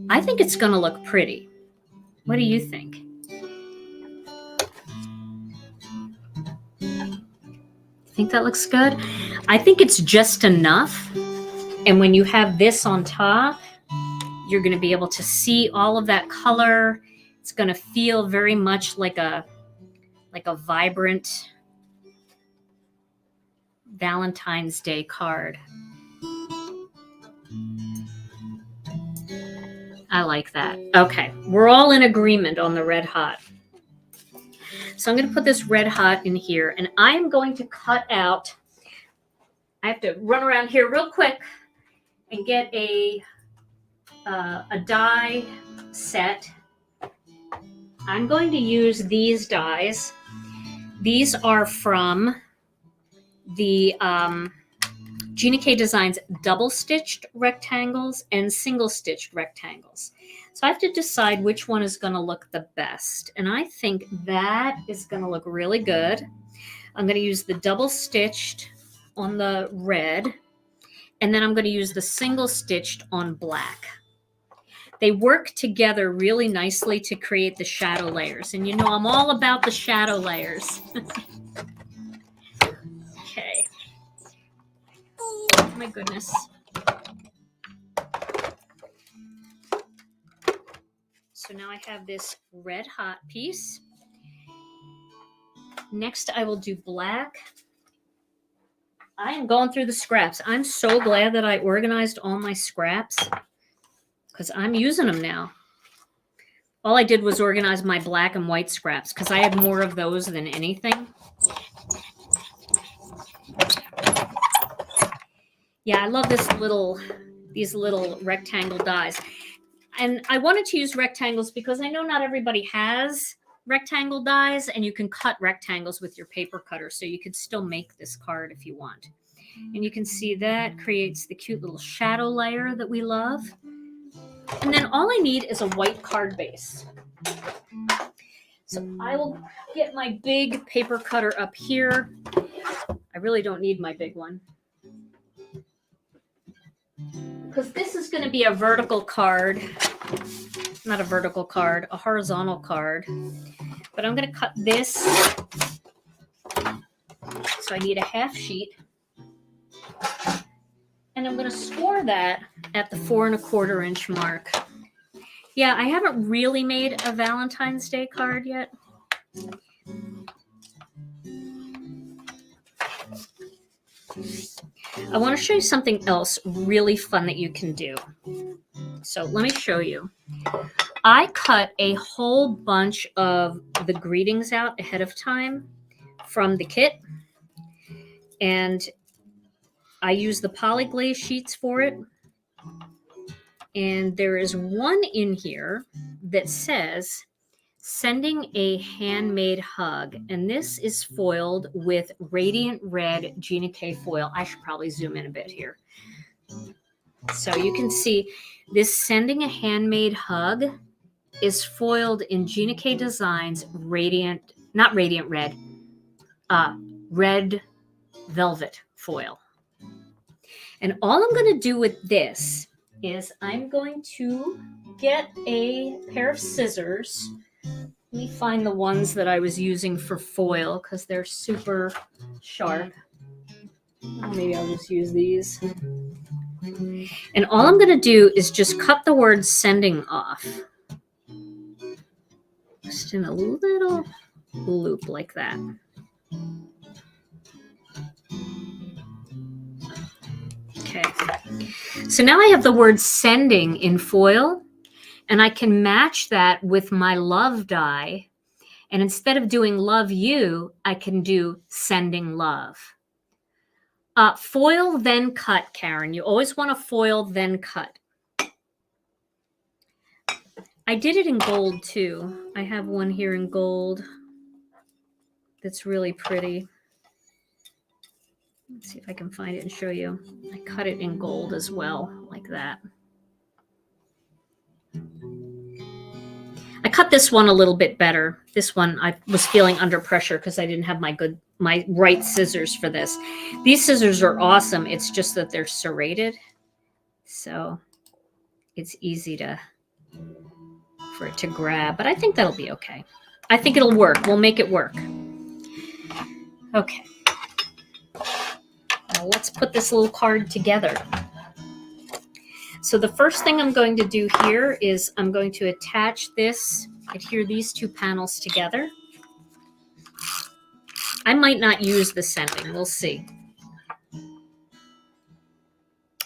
I think it's going to look pretty. What do you think? Think that looks good? I think it's just enough. And when you have this on top, you're going to be able to see all of that color. It's going to feel very much like a vibrant Valentine's Day card. I like that. Okay, we're all in agreement on the red hot. So I'm going to put this red hot in here, and I'm going to cut out. I have to run around here real quick and get a die set. I'm going to use these dies. These are from the Gina K Designs double-stitched rectangles and single-stitched rectangles. So I have to decide which one is going to look the best. And I think that is going to look really good. I'm going to use the double-stitched on the red, and then I'm going to use the single-stitched on black. They work together really nicely to create the shadow layers. And you know I'm all about the shadow layers. Okay. Oh my goodness. So now I have this red hot piece. Next, I will do black. I am going through the scraps. I'm so glad that I organized all my scraps because I'm using them now. All I did was organize my black and white scraps because I had more of those than anything. Yeah, I love these little rectangle dies. And I wanted to use rectangles because I know not everybody has rectangle dies, and you can cut rectangles with your paper cutter, so you could still make this card if you want. And you can see that creates the cute little shadow layer that we love. And then all I need is a white card base. So I will get my big paper cutter up here. I really don't need my big one, because this is going to be a vertical card. Not a vertical card, a horizontal card. But I'm going to cut this. So I need a half sheet. And I'm going to score that at the 4 1/4 inch mark. Yeah, I haven't really made a Valentine's Day card yet. I want to show you something else really fun that you can do. So let me show you. I cut a whole bunch of the greetings out ahead of time from the kit, and I use the Poly-Glaze sheets for it. And there is one in here that says, "Sending a handmade hug." And this is foiled with Radiant Red Gina K foil. I should probably zoom in a bit here. So you can see this "Sending a Handmade Hug" is foiled in Gina K Designs not Radiant Red, red velvet foil. And all I'm going to do with this is I'm going to get a pair of scissors. Let me find the ones that I was using for foil because they're super sharp. Maybe I'll just use these. And all I'm going to do is just cut the word "sending" off. Just in a little loop like that. Okay. So now I have the word "sending" in foil, and I can match that with my love die. And instead of doing "love you," I can do "sending love." Foil, then cut, Karen. You always want to foil, then cut. I did it in gold too. I have one here in gold that's really pretty. Let's see if I can find it and show you. I cut it in gold as well, like that. I cut this one a little bit better. This one I was feeling under pressure because I didn't have my right scissors for this. These scissors are awesome. It's just that they're serrated, so it's easy for it to grab. But I think that'll be okay. I think it'll work. We'll make it work. Okay. Now let's put this little card together. So the first thing I'm going to do here is I'm going to adhere these two panels together. I might not use the sending. We'll see.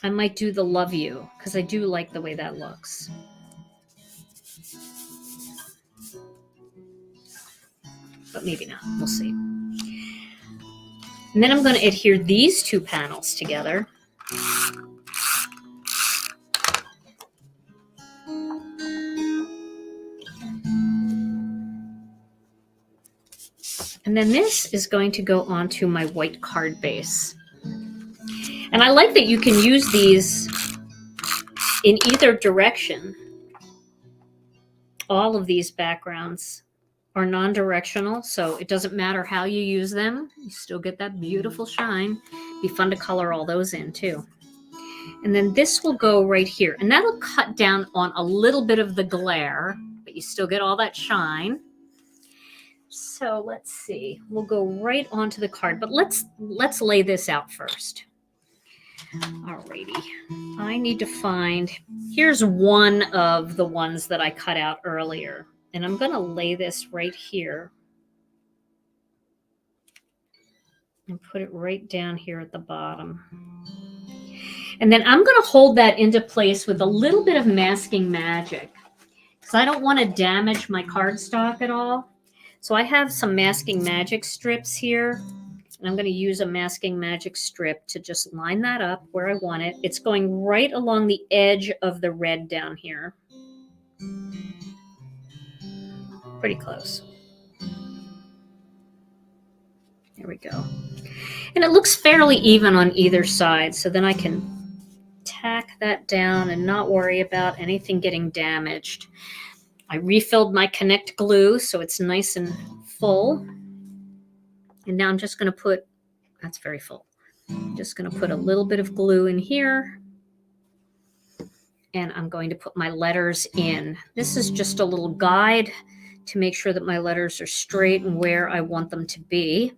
I might do the "love you" because I do like the way that looks. But maybe not. We'll see. And then I'm going to adhere these two panels together. And then this is going to go onto my white card base. And I like that you can use these in either direction. All of these backgrounds are non-directional, so it doesn't matter how you use them. You still get that beautiful shine. Be fun to color all those in too. And then this will go right here, and that'll cut down on a little bit of the glare, but you still get all that shine. So let's see. We'll go right onto the card, but let's lay this out first. Alrighty. I need to find, here's one of the ones that I cut out earlier, and I'm going to lay this right here. and put it right down here at the bottom. And then I'm going to hold that into place with a little bit of masking magic because I don't want to damage my cardstock at all. So I have some masking magic strips here, and I'm going to use a masking magic strip to just line that up where I want it. It's going right along the edge of the red down here. Pretty close. There we go. And it looks fairly even on either side, so then I can tack that down and not worry about anything getting damaged. I refilled my Connect glue so it's nice and full. And now I'm just going to put, that's very full. I'm just going to put a little bit of glue in here. And I'm going to put my letters in. This is just a little guide to make sure that my letters are straight and where I want them to be.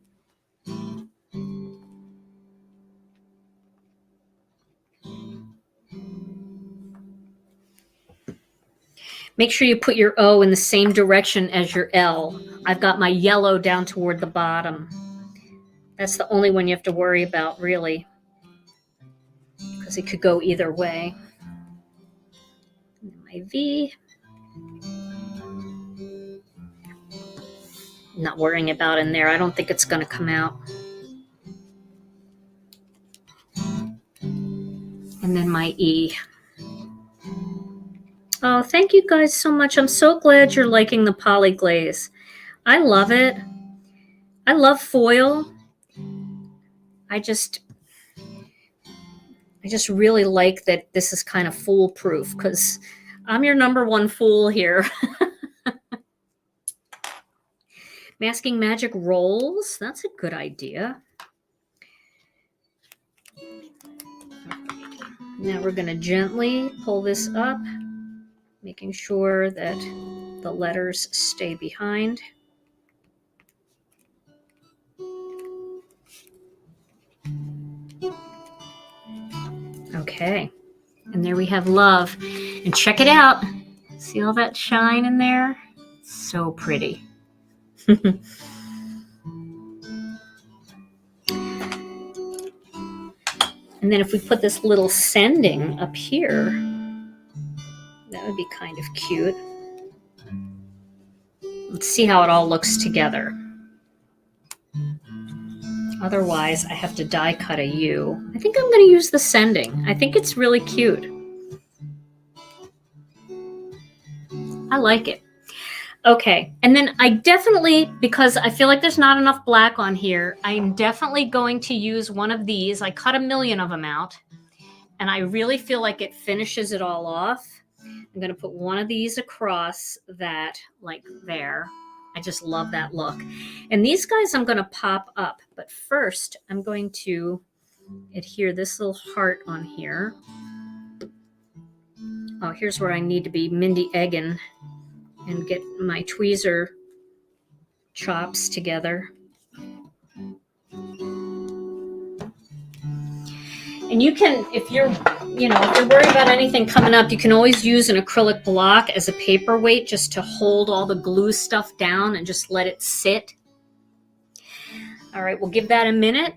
Make sure you put your O in the same direction as your L. I've got my yellow down toward the bottom. That's the only one you have to worry about, really, because it could go either way. And my V. Not worrying about in there. I don't think it's going to come out. And then my E. Oh, thank you guys so much. I'm so glad you're liking the Poly-Glaze. I love it. I love foil. I just really like that this is kind of foolproof because I'm your #1 fool here. Masking magic rolls. That's a good idea. Now we're going to gently pull this up, making sure that the letters stay behind. Okay, and there we have love. And check it out. See all that shine in there? So pretty. And then if we put this little sending up here, that would be kind of cute. Let's see how it all looks together. Otherwise, I have to die cut a U. I think I'm going to use the sending. I think it's really cute. I like it. Okay, and then I definitely, because I feel like there's not enough black on here, I'm definitely going to use one of these. I cut 1,000,000 of them out, and I really feel like it finishes it all off. I'm going to put one of these across that, like there. I just love that look. And these guys I'm going to pop up, but first I'm going to adhere this little heart on here. Oh, here's where I need to be Mindy egging and get my tweezer chops together. And you can, if you're worried about anything coming up, you can always use an acrylic block as a paperweight just to hold all the glue stuff down and just let it sit. All right, we'll give that a minute.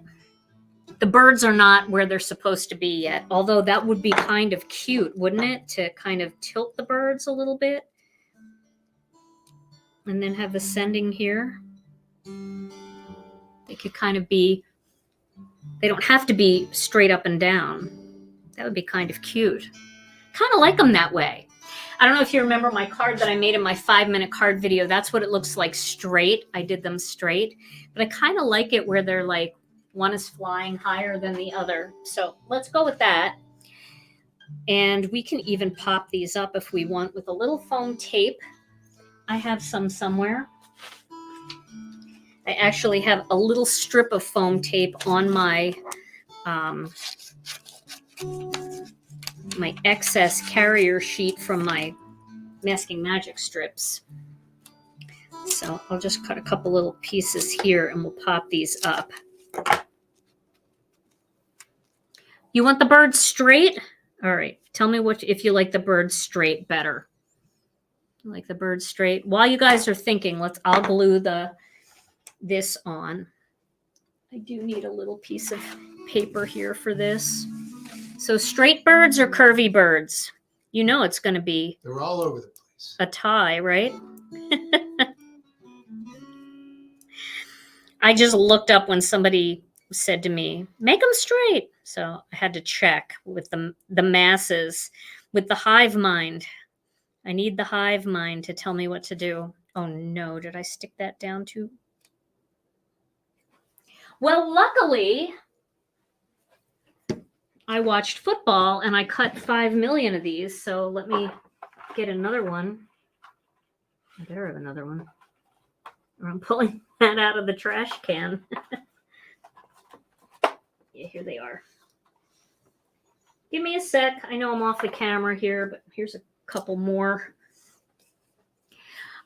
The birds are not where they're supposed to be yet, although that would be kind of cute, wouldn't it? To kind of tilt the birds a little bit. And then have the sending here. They could kind of be, they don't have to be straight up and down. That would be kind of cute. Kind of like them that way. I don't know if you remember my card that I made in my 5-minute card video. That's what it looks like straight. I did them straight. But I kind of like it where they're like, one is flying higher than the other. So let's go with that. And we can even pop these up if we want with a little foam tape. I have some somewhere. I actually have a little strip of foam tape on my my excess carrier sheet from my Masking Magic strips. So I'll just cut a couple little pieces here and we'll pop these up. You want the bird straight? All right. Tell me if you like the bird straight better. Like the bird straight. While you guys are thinking, I'll glue this on. I do need a little piece of paper here for this. So straight birds or curvy birds? You know it's going to be They're all over the place. a tie, right? I just looked up when somebody said to me, make them straight. So I had to check with the masses, with the hive mind. I need the hive mind to tell me what to do. Oh no, did I stick that down too? Well, luckily, I watched football and I cut 5 million of these. So let me get another one. I better have another one. Or I'm pulling that out of the trash can. Yeah, here they are. Give me a sec. I know I'm off the camera here, but here's a couple more.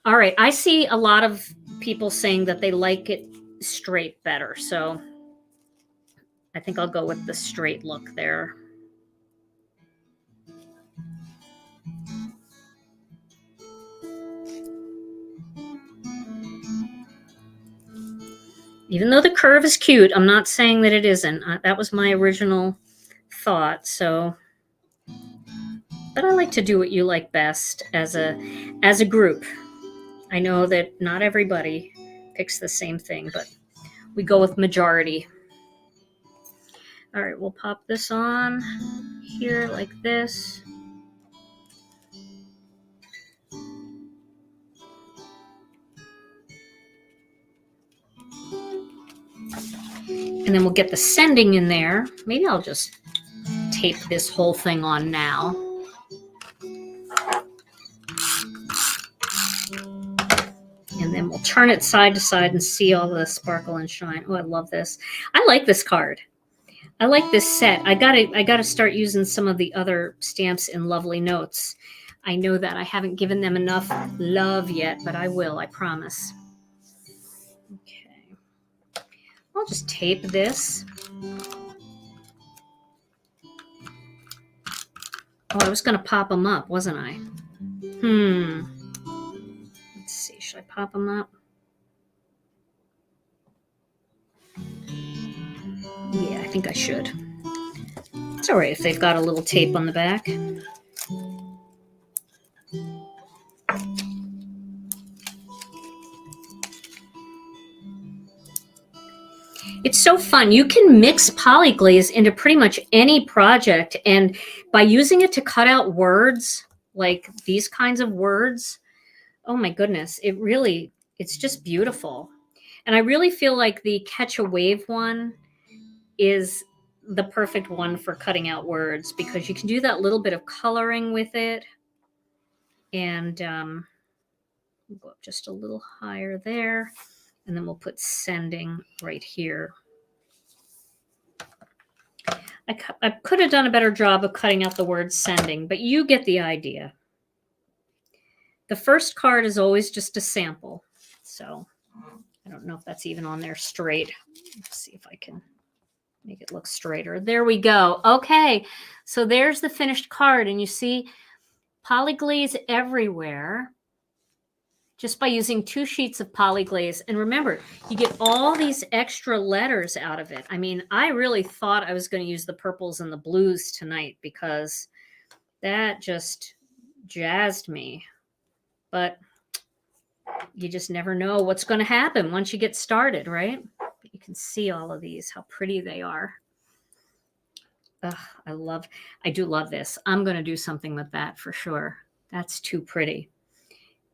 All right. I see a lot of people saying that they like it straight better. So I think I'll go with the straight look there. Even though the curve is cute, I'm not saying that it isn't. That was my original thought. So, but I like to do what you like best as a group. I know that not everybody picks the same thing, but we go with majority. All right, we'll pop this on here like this. And then we'll get the sending in there. Maybe I'll just tape this whole thing on now. And then we'll turn it side to side and see all the sparkle and shine. Oh, I love this. I like this card. I like this set. I gotta start using some of the other stamps in Lovely Notes. I know that I haven't given them enough love yet, but I will, I promise. Okay. I'll just tape this. Oh, I was gonna pop them up, wasn't I? Let's see, should I pop them up? Yeah, I think I should. It's all right if they've got a little tape on the back. It's so fun. You can mix Poly-Glaze into pretty much any project. And by using it to cut out words, like these kinds of words, oh my goodness, it's just beautiful. And I really feel like the Catch a Wave one is the perfect one for cutting out words because you can do that little bit of coloring with it. And we'll go up just a little higher there. And then we'll put sending right here. I could have done a better job of cutting out the word sending, but you get the idea. The first card is always just a sample. So I don't know if that's even on there straight. Let's see if I can make it look straighter. There we go. Okay, so there's the finished card. And you see Poly-Glaze everywhere just by using 2 sheets of Poly-Glaze. And remember, you get all these extra letters out of it. I mean, I really thought I was going to use the purples and the blues tonight because that just jazzed me. But you just never know what's going to happen once you get started, right? But you can see all of these, how pretty they are. Ugh, I do love this. I'm going to do something with that for sure. That's too pretty.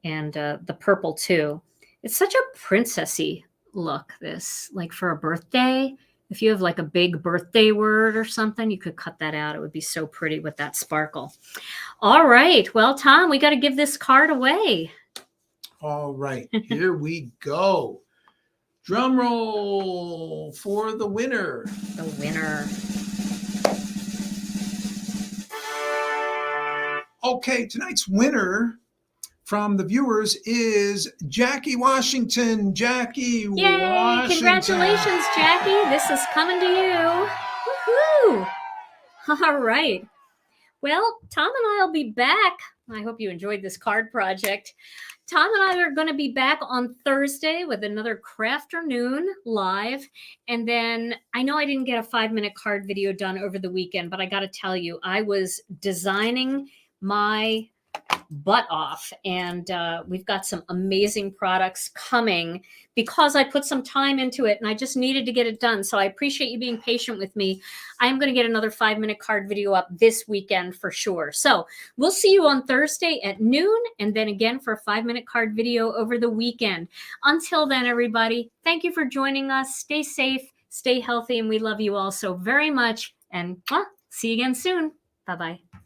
And the purple too. It's such a princessy look, this, like for a birthday. If you have like a big birthday word or something, you could cut that out. It would be so pretty with that sparkle. All right. Well, Tom, we got to give this card away. All right. Here we go. Drum roll for the winner. The winner. Okay. Tonight's winner from the viewers is Jackie Washington. Jackie Washington. Congratulations, Jackie. This is coming to you. Woohoo! All right. Well, Tom and I will be back I hope you enjoyed this card project. Tom and I are going to be back on Thursday with another Crafternoon live. And then I know I didn't get a 5-minute card video done over the weekend, but I got to tell you, I was designing my butt off, and we've got some amazing products coming because I put some time into it and I just needed to get it done. So I appreciate you being patient with me. I'm going to get another 5-minute card video up this weekend for sure. So we'll see you on Thursday at noon, and then again for a 5-minute card video over the weekend. Until then, everybody, thank you for joining us. Stay safe, stay healthy, and we love you all so very much. And see you again soon. Bye-bye.